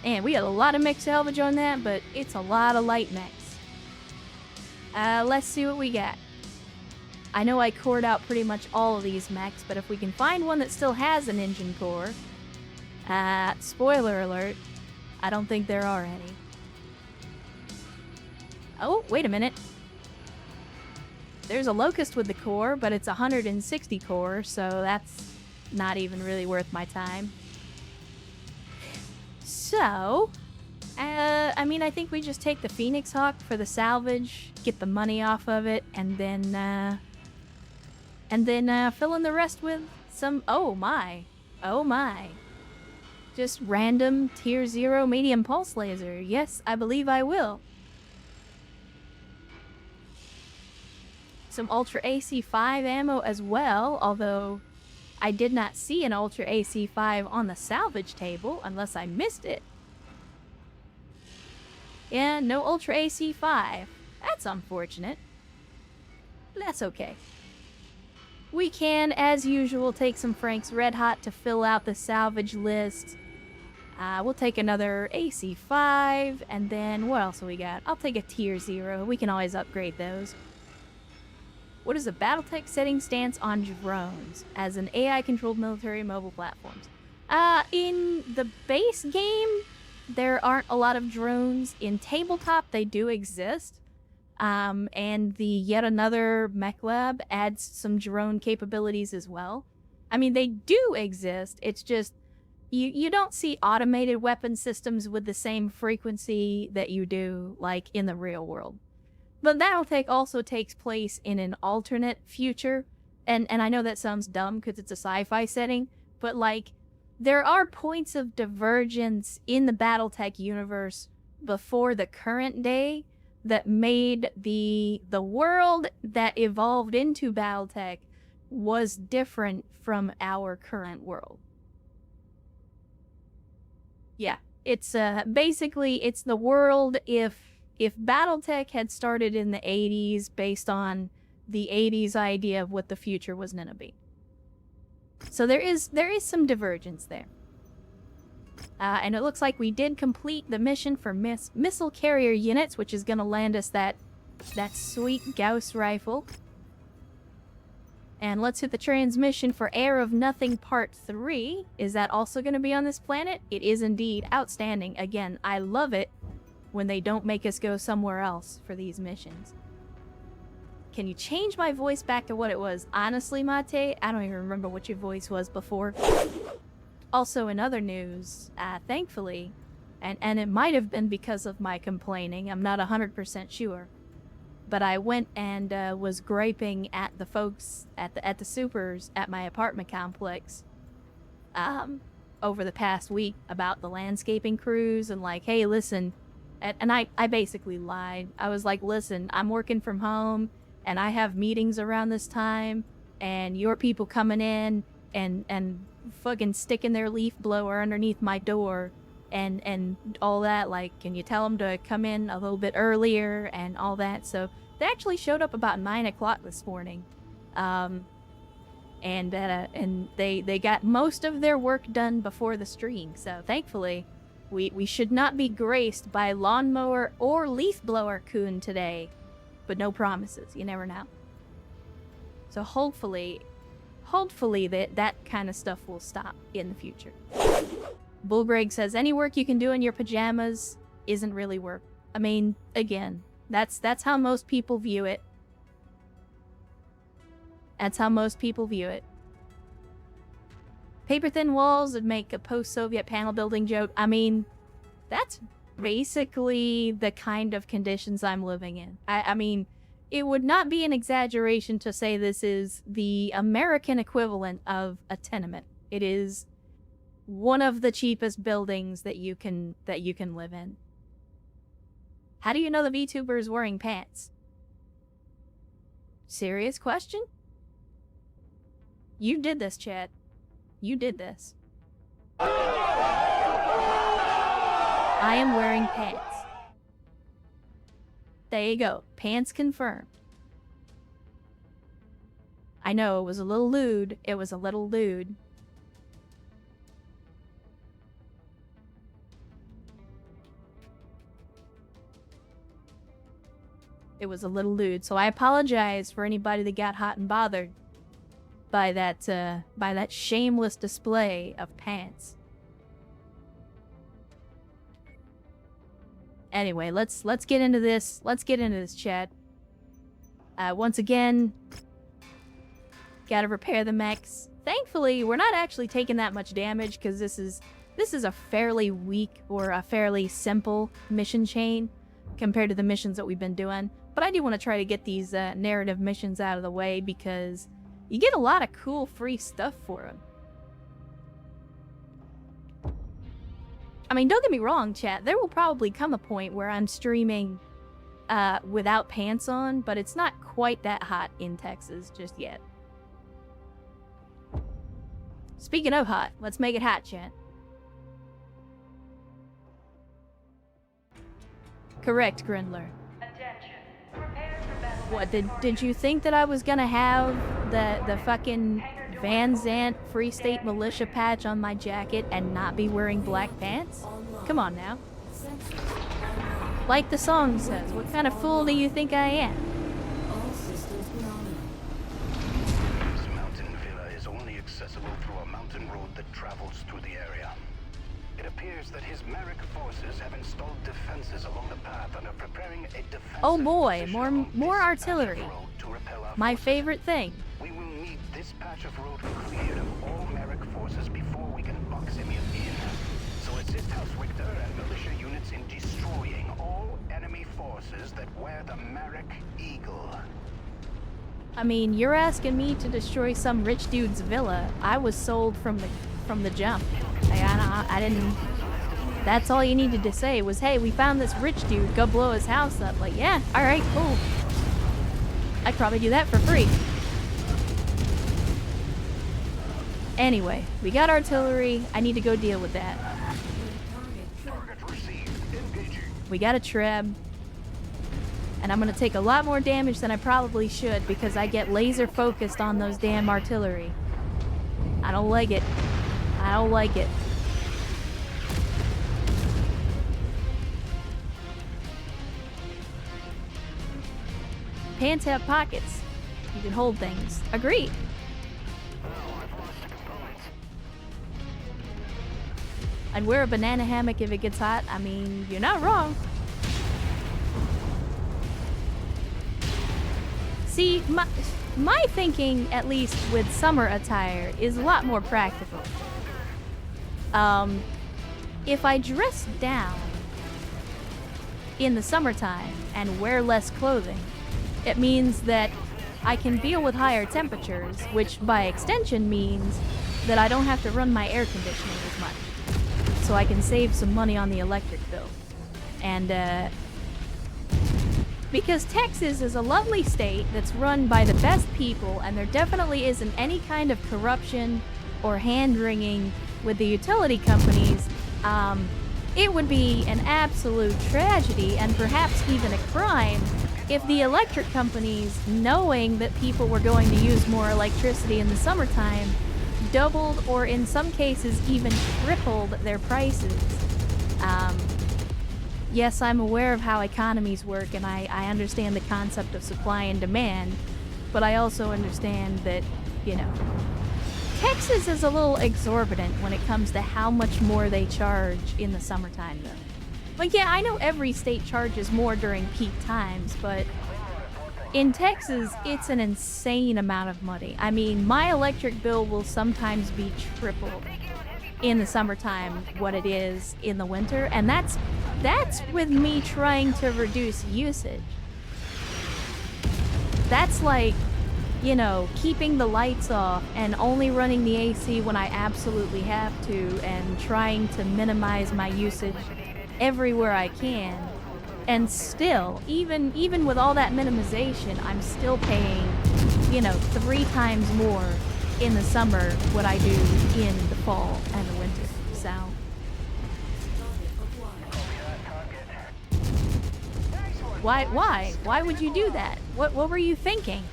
And we got a lot of mech salvage on that, but it's a lot of light mechs. Let's see what we got. I know I cored out pretty much all of these mechs, but if we can find one that still has an engine core... spoiler alert, I don't think there are any. Oh, wait a minute. There's a Locust with the core, but it's 160 core, so that's not even really worth my time. So, I mean, I think we just take the Phoenix Hawk for the salvage, get the money off of it, and then fill in the rest with some, oh my, just random tier 0 medium pulse laser. Yes, I believe I will. Some Ultra AC5 ammo as well, although I did not see an Ultra AC5 on the salvage table, unless I missed it. Yeah, no Ultra AC5. That's unfortunate. That's okay. We can, as usual, take some Frank's Red Hot to fill out the salvage list. We'll take another AC5, and then what else we got? I'll take a tier 0. We can always upgrade those. What is the Battletech setting stance on drones as an AI-controlled military mobile platforms? In the base game, there aren't a lot of drones. In tabletop, they do exist. And the Yet Another Mech Lab adds some drone capabilities as well. I mean, they do exist. It's just, you don't see automated weapon systems with the same frequency that you do, like, in the real world. But Battletech also takes place in an alternate future. And I know that sounds dumb because it's a sci-fi setting, but, like, there are points of divergence in the Battletech universe before the current day that made the world that evolved into Battletech was different from our current world. Yeah, it's basically it's the world if Battletech had started in the 80s based on the 80s idea of what the future was gonna be. So there is some divergence there. And it looks like we did complete the mission for missile carrier units, which is gonna land us that sweet Gauss rifle. And let's hit the transmission for Air of Nothing Part 3. Is that also gonna be on this planet? It is indeed. Outstanding. Again, I love it when they don't make us go somewhere else for these missions. Can you change my voice back to what it was? Honestly, Mate, I don't even remember what your voice was before. Also, in other news, thankfully, and it might have been because of my complaining, I'm not 100% sure, but I went and was griping at the folks at the supers at my apartment complex over the past week about the landscaping crews and like, hey, listen, and I basically lied. I was like, listen, I'm working from home and I have meetings around this time, and your people coming in and fucking sticking their leaf blower underneath my door and all that, like, can you tell them to come in a little bit earlier and all that. So they actually showed up about 9 o'clock this morning, and they got most of their work done before the stream. So thankfully we should not be graced by lawnmower or leaf blower coon today, but no promises, you never know. So hopefully that kind of stuff will stop in the future. Bullgreg says any work you can do in your pajamas isn't really work. I mean, again, that's how most people view it. That's how most people view it. Paper-thin walls would make a post-Soviet panel building joke. I mean, that's basically the kind of conditions I'm living in. I mean, it would not be an exaggeration to say this is the American equivalent of a tenement. It is one of the cheapest buildings that you can live in. How do you know the VTuber is wearing pants? Serious question? You did this, Chad. You did this. I am wearing pants. There you go. Pants confirmed. I know, it was a little lewd. It was a little lewd. It was a little lewd, so I apologize for anybody that got hot and bothered by that shameless display of pants. Anyway, let's get into this. Let's get into this, Chad. Once again, gotta repair the mechs. Thankfully, we're not actually taking that much damage because this is a fairly weak or a fairly simple mission chain compared to the missions that we've been doing. But I do want to try to get these narrative missions out of the way because you get a lot of cool free stuff for them. I mean, don't get me wrong, chat. There will probably come a point where I'm streaming without pants on, but it's not quite that hot in Texas just yet. Speaking of hot, let's make it hot, chat. Correct, Grindler. What, did you think that I was gonna have the fucking Van Zant Free State Militia patch on my jacket and not be wearing black pants? Come on now. Like the song says, what kind of fool do you think I am? This mountain villa is only accessible through a mountain road that travels through the area. It appears that his Merrick forces have installed defenses along the path and are preparing a defensive Oh boy, position more on this artillery. patch of road to repel our My forces. favorite thing. We will need this patch of road cleared of all Merrick forces before we can box him in. So assist House Richter and militia units in destroying all enemy forces that wear the Merrick Eagle. I mean, you're asking me to destroy some rich dude's villa. I was sold from the jump. I didn't. That's all you needed to say was, hey, we found this rich dude, go blow his house up. Like, yeah, alright, cool. I'd probably do that for free. Anyway, we got artillery. I need to go deal with that. Target received. Engaging. We got a treb. And I'm gonna take a lot more damage than I probably should because I get laser focused on those damn artillery. I don't like it. I don't like it. Pants have pockets. You can hold things. Agreed. I'd wear a banana hammock if it gets hot. I mean, you're not wrong. See, my thinking, at least with summer attire, is a lot more practical. If I dress down in the summertime and wear less clothing, it means that I can deal with higher temperatures, which by extension means that I don't have to run my air conditioning as much. So I can save some money on the electric bill. And, because Texas is a lovely state that's run by the best people, and there definitely isn't any kind of corruption or hand-wringing with the utility companies, it would be an absolute tragedy and perhaps even a crime if the electric companies, knowing that people were going to use more electricity in the summertime, doubled or in some cases even tripled their prices. Yes, I'm aware of how economies work, and I understand the concept of supply and demand, but I also understand that, you know, Texas is a little exorbitant when it comes to how much more they charge in the summertime, though. Like, yeah, I know every state charges more during peak times, but in Texas, it's an insane amount of money. I mean, my electric bill will sometimes be triple in the summertime what it is in the winter, and that's with me trying to reduce usage. That's like, you know, keeping the lights off and only running the AC when I absolutely have to, and trying to minimize my usage everywhere I can. And still, even with all that minimization, I'm still paying, you know, 3 times more in the summer what I do in the fall and the winter. So why would you do that? What were you thinking?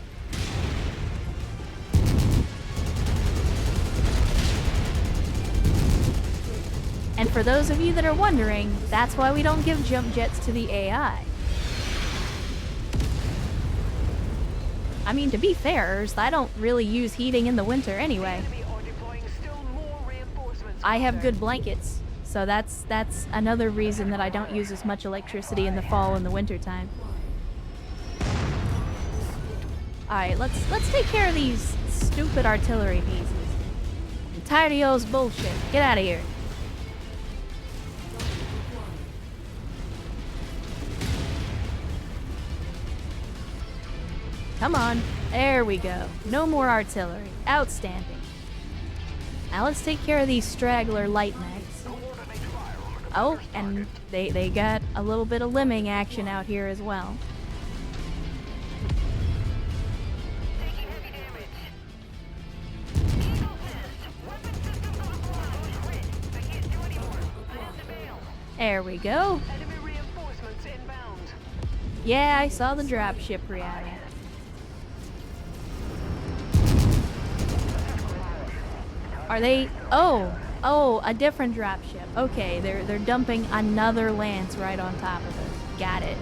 And for those of you that are wondering, that's why we don't give jump jets to the AI. I mean, to be fair, I don't really use heating in the winter anyway. I have good blankets, so that's another reason that I don't use as much electricity in the fall and the winter time. Alright, let's take care of these stupid artillery pieces. I'm tired of y'all's bullshit. Get out of here. Come on. There we go. No more artillery. Outstanding. Now let's take care of these straggler light mags. Oh, and they got a little bit of limbing action out here as well. There we go. Yeah, I saw the dropship react. Are they? Oh, a different dropship. Okay, they're dumping another lance right on top of us. Got it.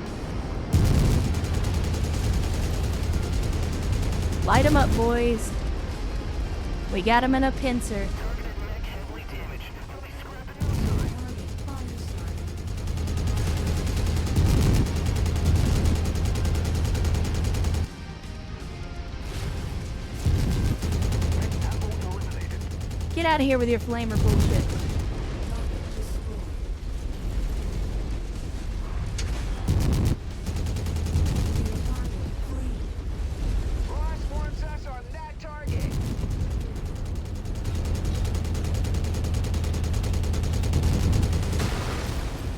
Light them up, boys. We got them in a pincer. Get out of here with your flamer bullshit.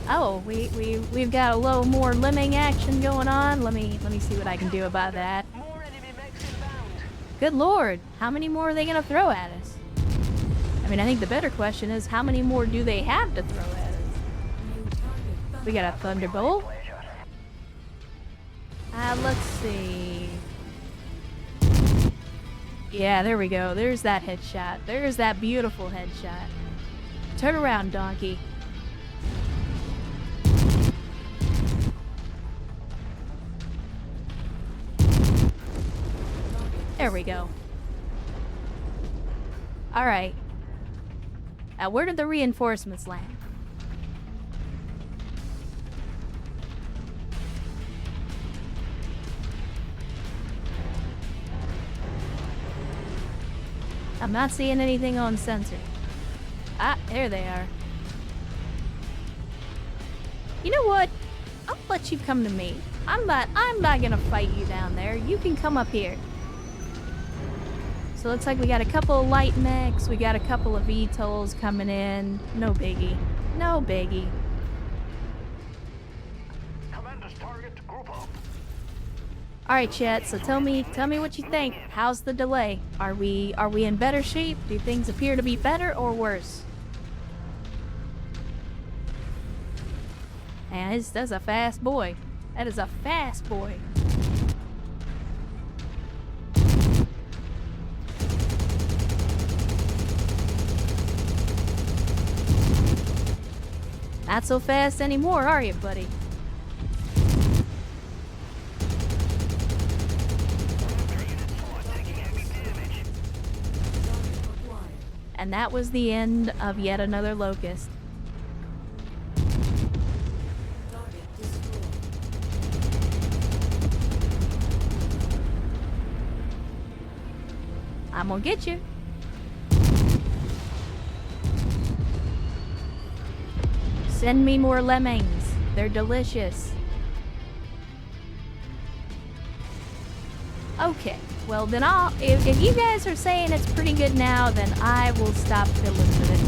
Oh, we've got a little more limbing action going on. Let me see what I can do about that. Good lord, how many more are they gonna throw at us? I mean, I think the better question is, how many more do they have to throw at us? We got a thunderbolt. Let's see. Yeah, there we go. There's that headshot. There's that beautiful headshot. Turn around, donkey. There we go. Alright. Now, where did the reinforcements land? I'm not seeing anything on sensor. Ah, there they are. You know what? I'll let you come to me. I'm not gonna fight you down there. You can come up here. So it looks like we got a couple of light mechs, we got a couple of VTOLs coming in. No biggie. No biggie. Commander's target, group up. Alright, chat, so tell me what you think. How's the delay? Are we in better shape? Do things appear to be better or worse? Man, that's a fast boy. That is a fast boy. Not so fast anymore, are you, buddy? And that was the end of yet another locust. Target destroyed. I'm gonna get you. Send me more lemmings. They're delicious. Okay, well then if you guys are saying it's pretty good now, then I will stop fiddling with it.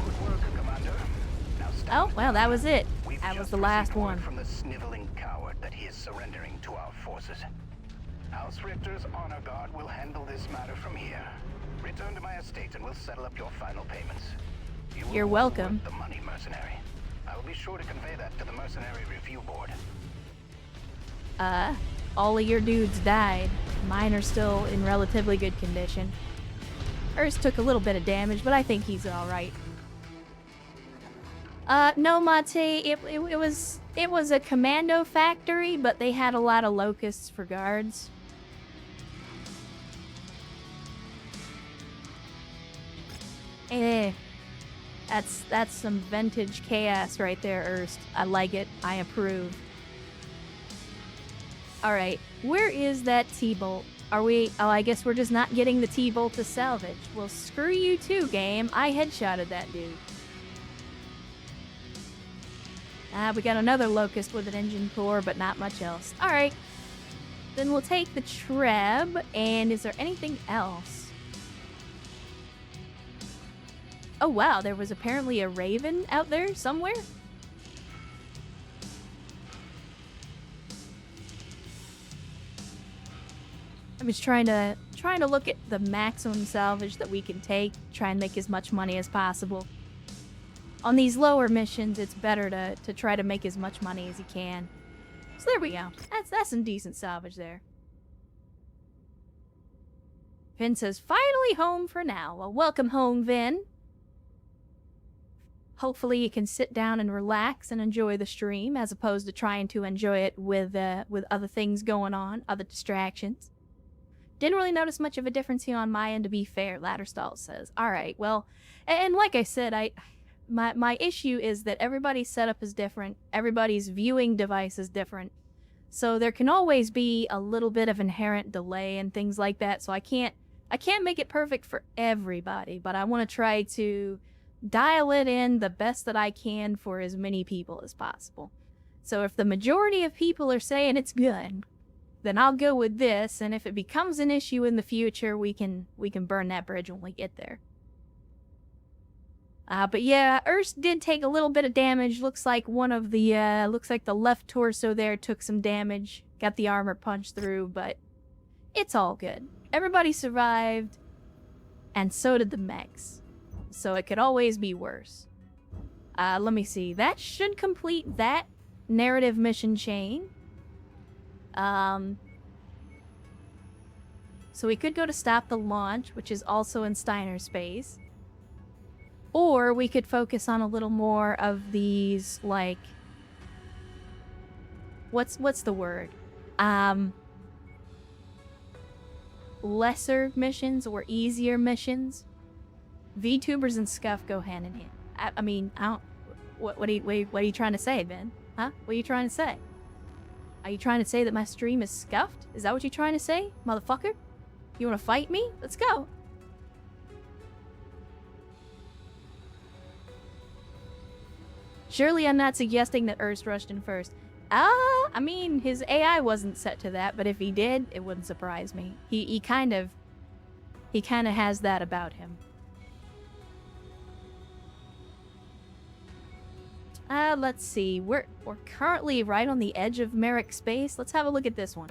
Good work, Commander. Now stand Oh, well, that down. was it. We've That was just the last received word one. from the sniveling coward that he is surrendering to our forces. House Richter's honor guard will handle this matter from here. Return to my estate and we'll settle up your final payments. You will You're welcome. worth the money, mercenary. I will be sure to convey that to the Mercenary Review Board. All of your dudes died. Mine are still in relatively good condition. Urs took a little bit of damage, but I think he's alright. No, Mate, it was a commando factory, but they had a lot of locusts for guards. That's some vintage chaos right there, Urs. I like it. I approve. Alright, where is that T-bolt? Are we... Oh, I guess we're just not getting the T-bolt to salvage. Well, screw you too, game. I headshotted that dude. We got another locust with an engine core, but not much else. Alright. Then we'll take the Treb, and is there anything else? Oh wow, there was apparently a raven out there somewhere? I'm just trying to look at the maximum salvage that we can take, try and make as much money as possible. On these lower missions, it's better to try to make as much money as you can. So there we go. That's some decent salvage there. Vin says, finally home for now. Well, welcome home, Vin. Hopefully you can sit down and relax and enjoy the stream, as opposed to trying to enjoy it with other things going on, other distractions. Didn't really notice much of a difference here on my end, to be fair, Ladderstall says. Alright, well, and like I said, my issue is that everybody's setup is different, everybody's viewing device is different, so there can always be a little bit of inherent delay and things like that, so I can't make it perfect for everybody, but I want to try to dial it in the best that I can for as many people as possible. So if the majority of people are saying it's good, then I'll go with this, and if it becomes an issue in the future, we can burn that bridge when we get there. But yeah, Urs did take a little bit of damage. Looks like the left torso there took some damage. Got the armor punched through, but it's all good. Everybody survived, and so did the mechs. So it could always be worse. Let me see. That should complete that narrative mission chain. So we could go to stop the launch, which is also in Steiner space. Or we could focus on a little more of these, like... What's the word? Lesser missions or easier missions. VTubers and Scuff go hand in hand. I mean, I don't... What are you trying to say, Ben? Huh? What are you trying to say? Are you trying to say that my stream is scuffed? Is that what you're trying to say, motherfucker? You want to fight me? Let's go. Surely I'm not suggesting that Urs rushed in first. I mean, his AI wasn't set to that, but if he did, it wouldn't surprise me. He kind of has that about him. Let's see. We're currently right on the edge of Merrick space. Let's have a look at this one.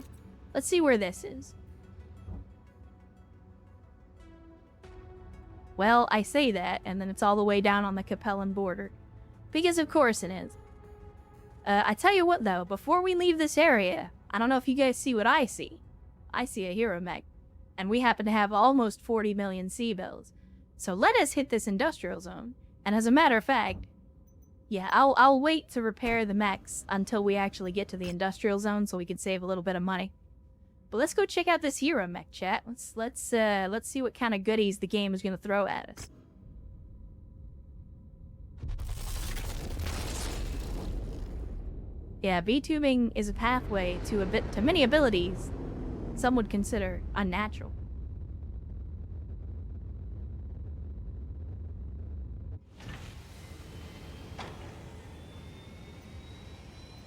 Let's see where this is. Well, I say that, and then it's all the way down on the Capellan border. Because of course it is. I tell you what though, before we leave this area, I don't know if you guys see what I see. I see a hero mech. And we happen to have almost 40 million C-bills. So let us hit this industrial zone. And as a matter of fact, yeah, I'll wait to repair the mechs until we actually get to the industrial zone so we can save a little bit of money. But let's go check out this hero mech, chat. Let's see what kind of goodies the game is gonna throw at us. Yeah, VTubing is a pathway to many abilities some would consider unnatural.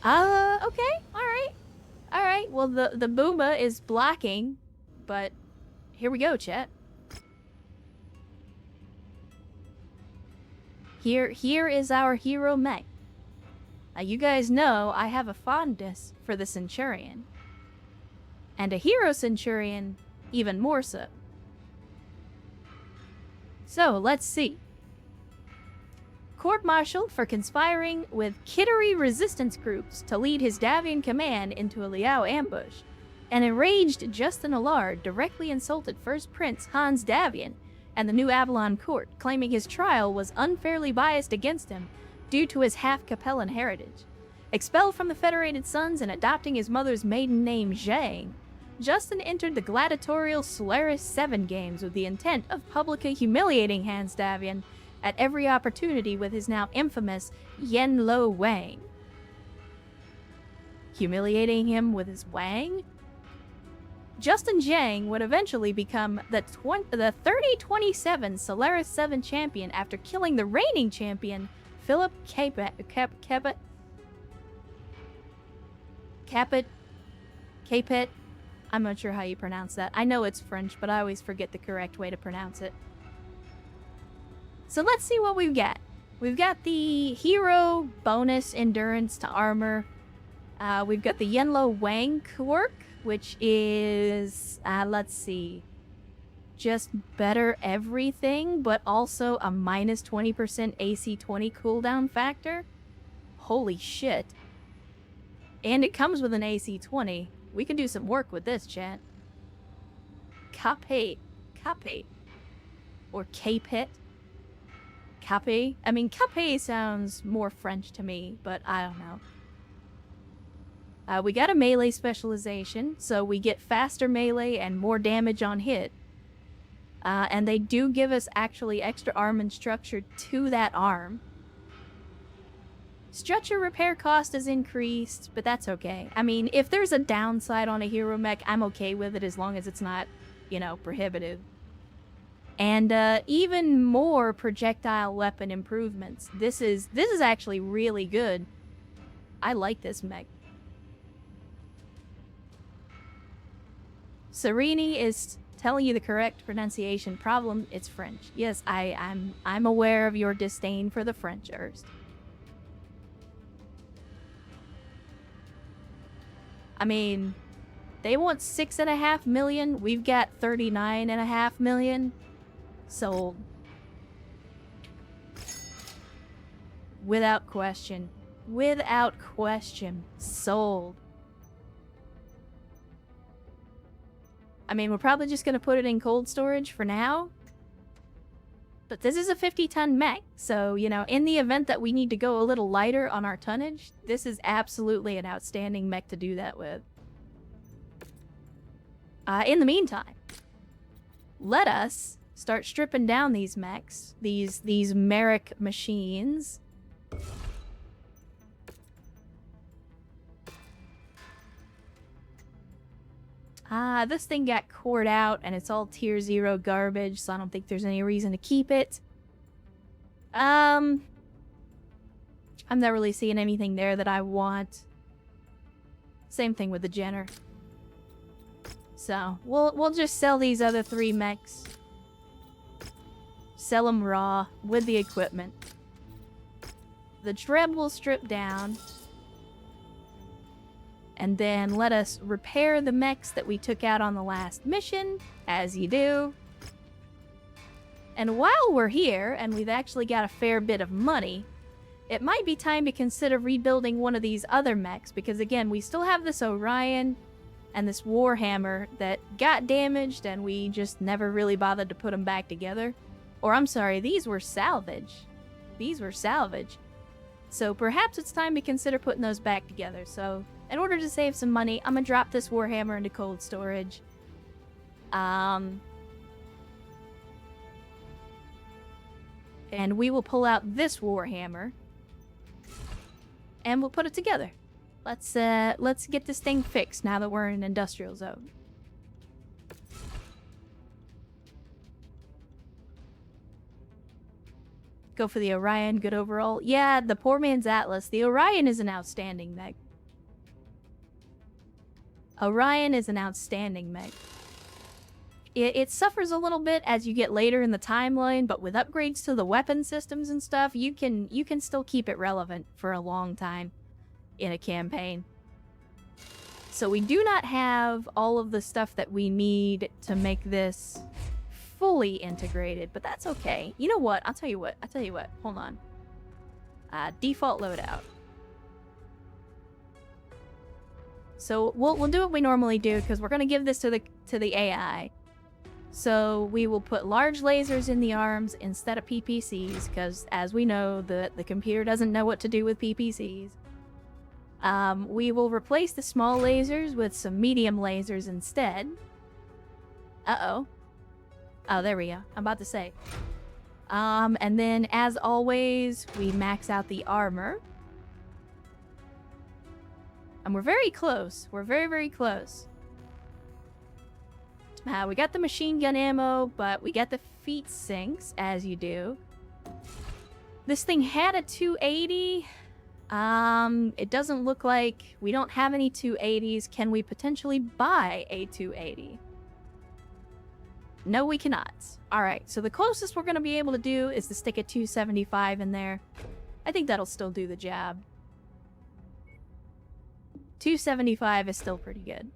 Okay, alright. Well, the Boomba is blocking, but here we go, chat. Here is our hero mech. Now, you guys know I have a fondness for the Centurion. And a hero Centurion, even more so. So, let's see. Court-martialed for conspiring with Kittery resistance groups to lead his Davian command into a Liao ambush. An enraged Justin Allard directly insulted First Prince Hans Davian and the New Avalon court, claiming his trial was unfairly biased against him due to his half-Capellan heritage. Expelled from the Federated Sons and adopting his mother's maiden name Zhang, Justin entered the gladiatorial Solaris 7 games with the intent of publicly humiliating Hans Davian at every opportunity with his now infamous Yen Lo Wang. Humiliating him with his Wang? Justin Zhang would eventually become the 3027 Solaris 7 champion after killing the reigning champion Philip Capet. I'm not sure how you pronounce that. I know it's French, but I always forget the correct way to pronounce it. So let's see what we've got. We've got the hero bonus endurance to armor. We've got the Yenlo Wang quirk, which is, let's see, just better everything, but also a minus 20% AC 20 cooldown factor. Holy shit. And it comes with an AC 20. We can do some work with this, chat. Capet. Or Capet. Capet. I mean, Capet sounds more French to me, but I don't know. We got a melee specialization, so we get faster melee and more damage on hit. And they do give us actually extra arm and structure to that arm. Structure repair cost is increased, but that's okay. I mean, if there's a downside on a hero mech, I'm okay with it as long as it's not, you know, prohibitive. And even more projectile weapon improvements. This is actually really good. I like this mech. Serini is telling you the correct pronunciation. Problem, it's French. Yes, I'm aware of your disdain for the French, Erst. I mean, they want 6.5 million. We've got 39.5 million. Sold. Without question. Without question. Sold. I mean, we're probably just gonna put it in cold storage for now. But this is a 50-ton mech, so, you know, in the event that we need to go a little lighter on our tonnage, this is absolutely an outstanding mech to do that with. In the meantime, let us start stripping down these mechs, these Merrick machines. This thing got cored out, and it's all tier 0 garbage, so I don't think there's any reason to keep it. I'm not really seeing anything there that I want. Same thing with the Jenner. So, we'll just sell these other 3 mechs. Sell them raw, with the equipment. The Dreb will strip down. And then let us repair the mechs that we took out on the last mission, as you do. And while we're here, and we've actually got a fair bit of money, it might be time to consider rebuilding one of these other mechs, because again, we still have this Orion and this Warhammer that got damaged, and we just never really bothered to put them back together. Or I'm sorry, these were salvage. These were salvage. So perhaps it's time to consider putting those back together, so in order to save some money, I'm gonna drop this Warhammer into cold storage. And we will pull out this Warhammer. And we'll put it together. Let's get this thing fixed now that we're in an industrial zone. Go for the Orion, good overall. Yeah, the poor man's Atlas. The Orion is an outstanding mech. Orion is an outstanding mech. It suffers a little bit as you get later in the timeline, but with upgrades to the weapon systems and stuff, you can still keep it relevant for a long time in a campaign. So we do not have all of the stuff that we need to make this fully integrated, but that's okay. You know what? I'll tell you what. Hold on. Default loadout. So we'll do what we normally do because we're gonna give this to the AI. So we will put large lasers in the arms instead of PPCs because, as we know, the computer doesn't know what to do with PPCs. We will replace the small lasers with some medium lasers instead. Uh-oh. Oh, there we go. I'm about to say. And then, as always, we max out the armor. And we're very close. We're very, very close. We got the machine gun ammo, but we got the feet sinks, as you do. This thing had a 280. It doesn't look like we don't have any 280s. Can we potentially buy a 280? No, we cannot. Alright, so the closest we're going to be able to do is to stick a 275 in there. I think that'll still do the job. 275 is still pretty good.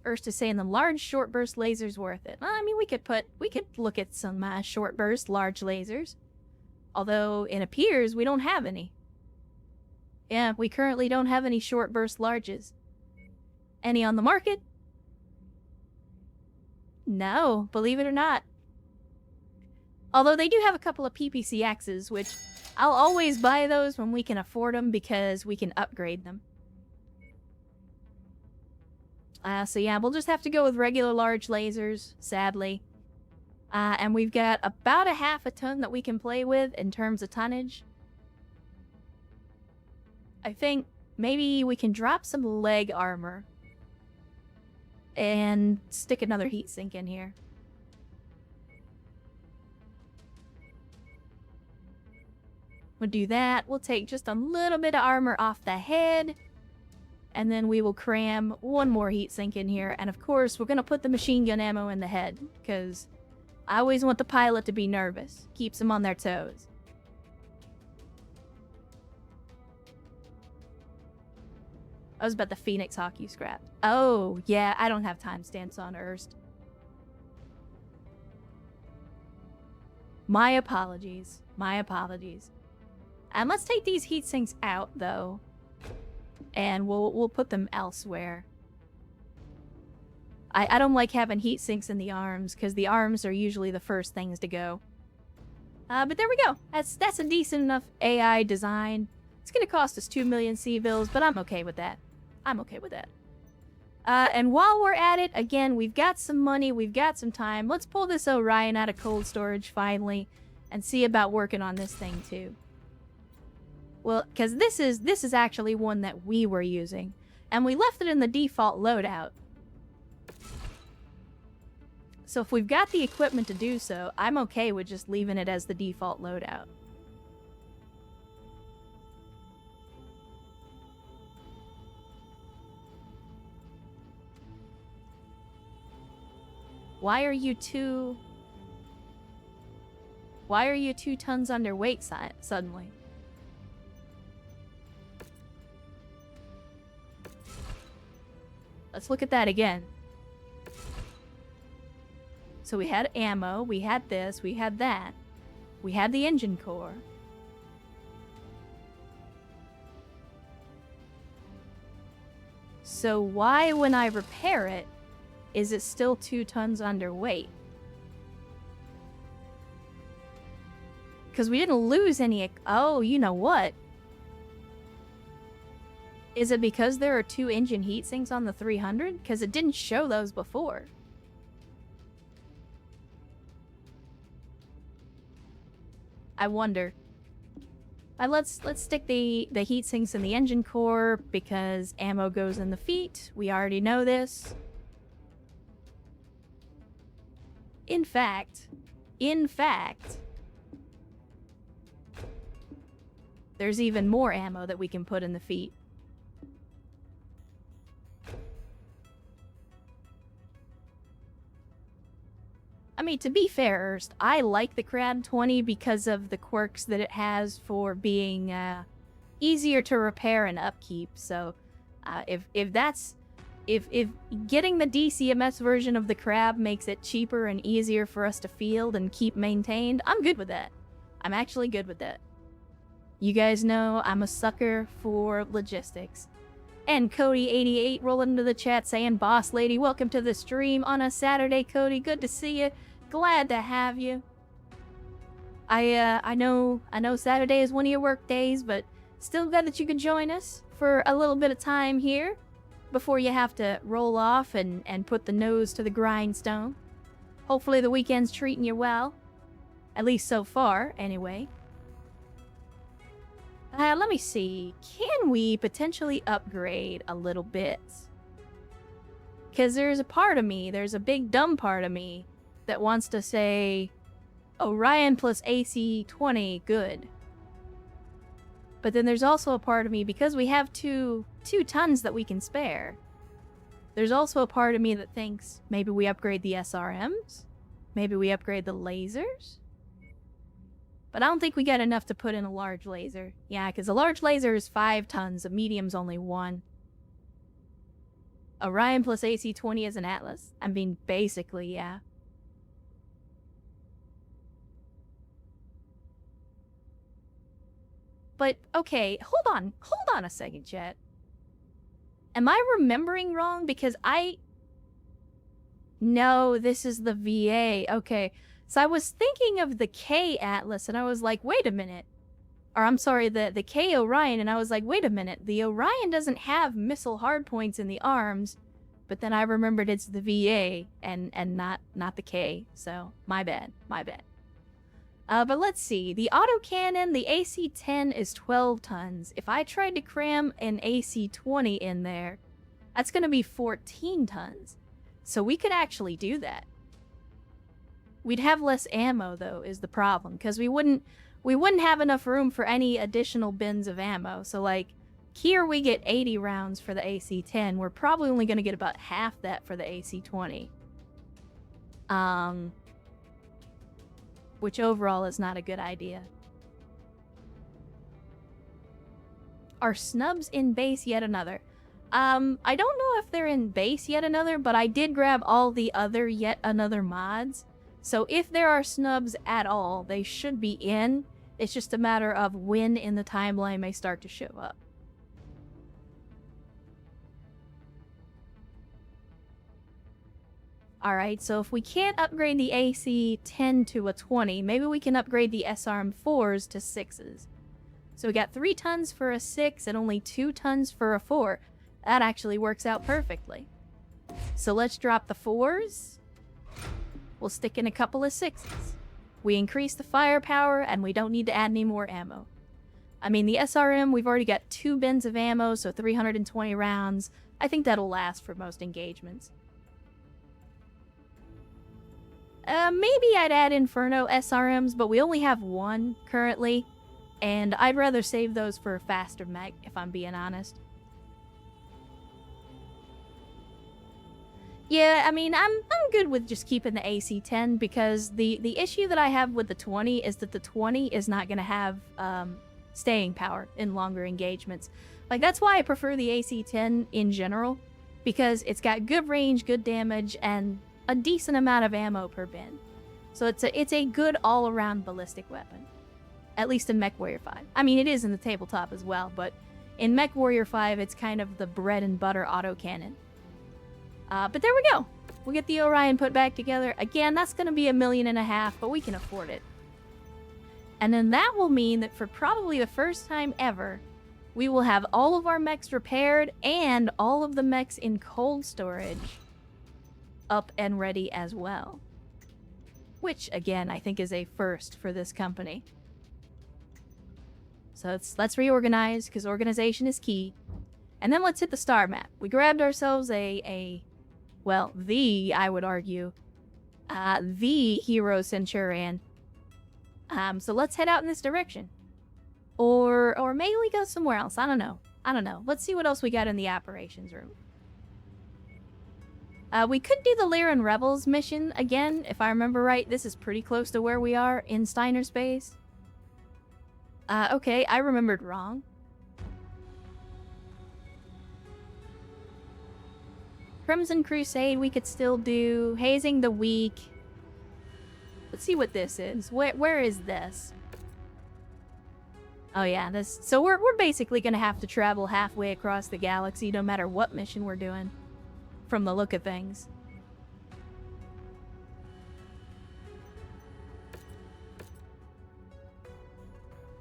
Urst is saying the large short burst lasers worth it. I mean, we could look at some short burst large lasers. Although it appears we don't have any. Yeah, we currently don't have any short burst larges. Any on the market? No, believe it or not. Although they do have a couple of PPCXs, which I'll always buy those when we can afford them because we can upgrade them. So yeah, we'll just have to go with regular large lasers, sadly. And we've got about a half a ton that we can play with in terms of tonnage. I think maybe we can drop some leg armor. And stick another heatsink in here. We'll do that. We'll take just a little bit of armor off the head. And then we will cram one more heatsink in here. And of course, we're going to put the machine gun ammo in the head. Because I always want the pilot to be nervous. Keeps them on their toes. I was about the Phoenix Hawk you scrapped. Oh, yeah, I don't have timestamps on Urst. My apologies. My apologies. And let's take these heatsinks out, though. And we'll put them elsewhere. I don't like having heatsinks in the arms, because the arms are usually the first things to go. But there we go. That's a decent enough AI design. It's going to cost us 2 million C-Bills, but I'm okay with that. I'm okay with that. And while we're at it, again, we've got some money, we've got some time. Let's pull this Orion out of cold storage, finally, and see about working on this thing, too. Well, because this is actually one that we were using. And we left it in the default loadout. So if we've got the equipment to do so, I'm okay with just leaving it as the default loadout. Why are you 2 tons underweight suddenly? Let's look at that again. So we had ammo, we had this, we had that. We had the engine core. So why, when I repair it, is it still 2 tons underweight? Because we didn't lose any... Oh, you know what? Is it because there are 2 engine heat sinks on the 300? Because it didn't show those before. I wonder. Let's stick the heat sinks in the engine core because ammo goes in the feet. We already know this. In fact, there's even more ammo that we can put in the feet. I mean, to be fair, Erst, I like the Crab 20 because of the quirks that it has for being easier to repair and upkeep. So, if getting the DCMS version of the Crab makes it cheaper and easier for us to field and keep maintained, I'm good with that. I'm actually good with that. You guys know I'm a sucker for logistics. And Cody88 rolling into the chat saying, "Boss lady, welcome to the stream on a Saturday, Cody. Good to see you. Glad to have you." I know Saturday is one of your work days, but still glad that you can join us for a little bit of time here before you have to roll off and put the nose to the grindstone. Hopefully the weekend's treating you well. At least so far, anyway. Let me see. Can we potentially upgrade a little bit? Because there's a big dumb part of me that wants to say, Orion plus AC-20, good. But then there's also a part of me, because we have two tons that we can spare, there's also a part of me that thinks maybe we upgrade the SRMs? Maybe we upgrade the lasers? But I don't think we got enough to put in a large laser. Yeah, because a large laser is 5 tons, a medium's only 1. Orion plus AC-20 is an Atlas. I mean, basically, yeah. But, okay, hold on a second, chat. Am I remembering wrong? Because No, this is the VA. Okay. So I was thinking of the K Atlas, and I was like, wait a minute. Or I'm sorry, the K Orion, and I was like, wait a minute. The Orion doesn't have missile hardpoints in the arms, but then I remembered it's the VA and not the K. So my bad. But let's see. The autocannon, the AC-10 is 12 tons. If I tried to cram an AC-20 in there, that's going to be 14 tons. So we could actually do that. We'd have less ammo, though, is the problem, because we wouldn't have enough room for any additional bins of ammo. So, like, here we get 80 rounds for the AC-10. We're probably only going to get about half that for the AC-20. Which overall is not a good idea. Are snubs in base yet another? I don't know if they're in base yet another, but I did grab all the other yet another mods. So if there are snubs at all, they should be in. It's just a matter of when in the timeline they start to show up. Alright, so if we can't upgrade the AC-10 to a 20, maybe we can upgrade the SRM-4s to 6s. So we got 3 tons for a 6 and only 2 tons for a 4. That actually works out perfectly. So let's drop the 4s. We'll stick in a couple of 6s. We increase the firepower, and we don't need to add any more ammo. I mean, the SRM, we've already got 2 bins of ammo, so 320 rounds. I think that'll last for most engagements. Maybe I'd add Inferno SRMs, but we only have 1 currently, and I'd rather save those for a faster mech, if I'm being honest. Yeah, I mean, I'm good with just keeping the AC-10 because the issue that I have with the 20 is that the 20 is not going to have staying power in longer engagements. Like, that's why I prefer the AC-10 in general, because it's got good range, good damage, and a decent amount of ammo per bin. So it's a good all-around ballistic weapon. At least in Mechwarrior 5. I mean, it is in the tabletop as well, but in Mechwarrior 5, it's kind of the bread and butter autocannon. But there we go. We'll get the Orion put back together. Again, that's going to be $1.5 million, but we can afford it. And then that will mean that for probably the first time ever, we will have all of our mechs repaired and all of the mechs in cold storage up and ready as well. Which, again, I think is a first for this company. So let's reorganize, because organization is key. And then let's hit the star map. We grabbed ourselves well, I would argue, the Hero Centurion. So let's head out in this direction. Or maybe we go somewhere else. I don't know. Let's see what else we got in the operations room. We could do the Lyran Rebels mission again, if I remember right. This is pretty close to where we are in Steiner's base. Okay, I remembered wrong. Crimson Crusade we could still do. Hazing the Weak. Let's see what this is. Where is this? Oh yeah, this. So we're basically gonna have to travel halfway across the galaxy no matter what mission we're doing, from the look of things.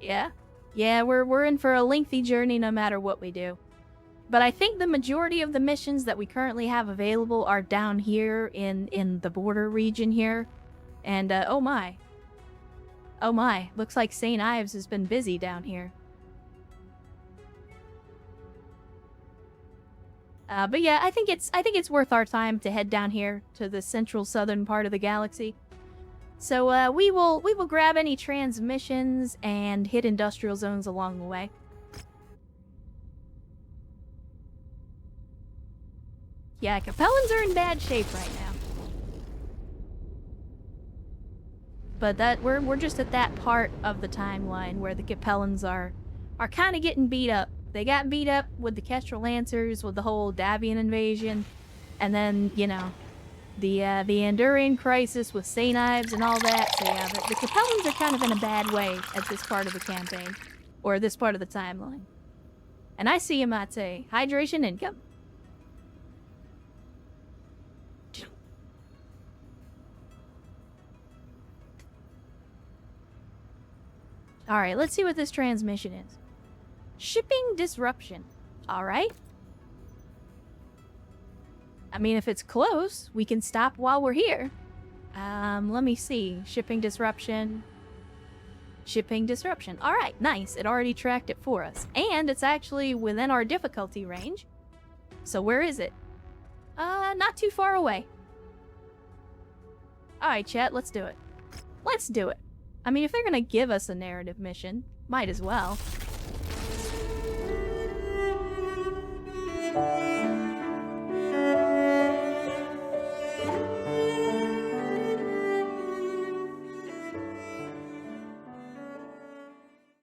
Yeah, we're in for a lengthy journey no matter what we do. But I think the majority of the missions that we currently have available are down here in the border region here. And oh my, looks like St. Ives has been busy down here. But yeah, I think it's worth our time to head down here to the central southern part of the galaxy. So we will grab any transmissions and hit industrial zones along the way. Yeah, Capellans are in bad shape right now. But we're just at that part of the timeline where the Capellans are kind of getting beat up. They got beat up with the Kestrel Lancers, with the whole Davian invasion, and then, you know, the Andurian crisis with St. Ives and all that. So yeah, the Capellans are kind of in a bad way at this part of the campaign, or this part of the timeline. And I see you, Mate. Hydration income. Alright, let's see what this transmission is. Shipping disruption. Alright. I mean, if it's close, we can stop while we're here. Let me see. Shipping disruption. Shipping disruption. Alright, nice. It already tracked it for us. And it's actually within our difficulty range. So where is it? Not too far away. Alright, chat, let's do it. Let's do it. I mean, if they're gonna give us a narrative mission, might as well.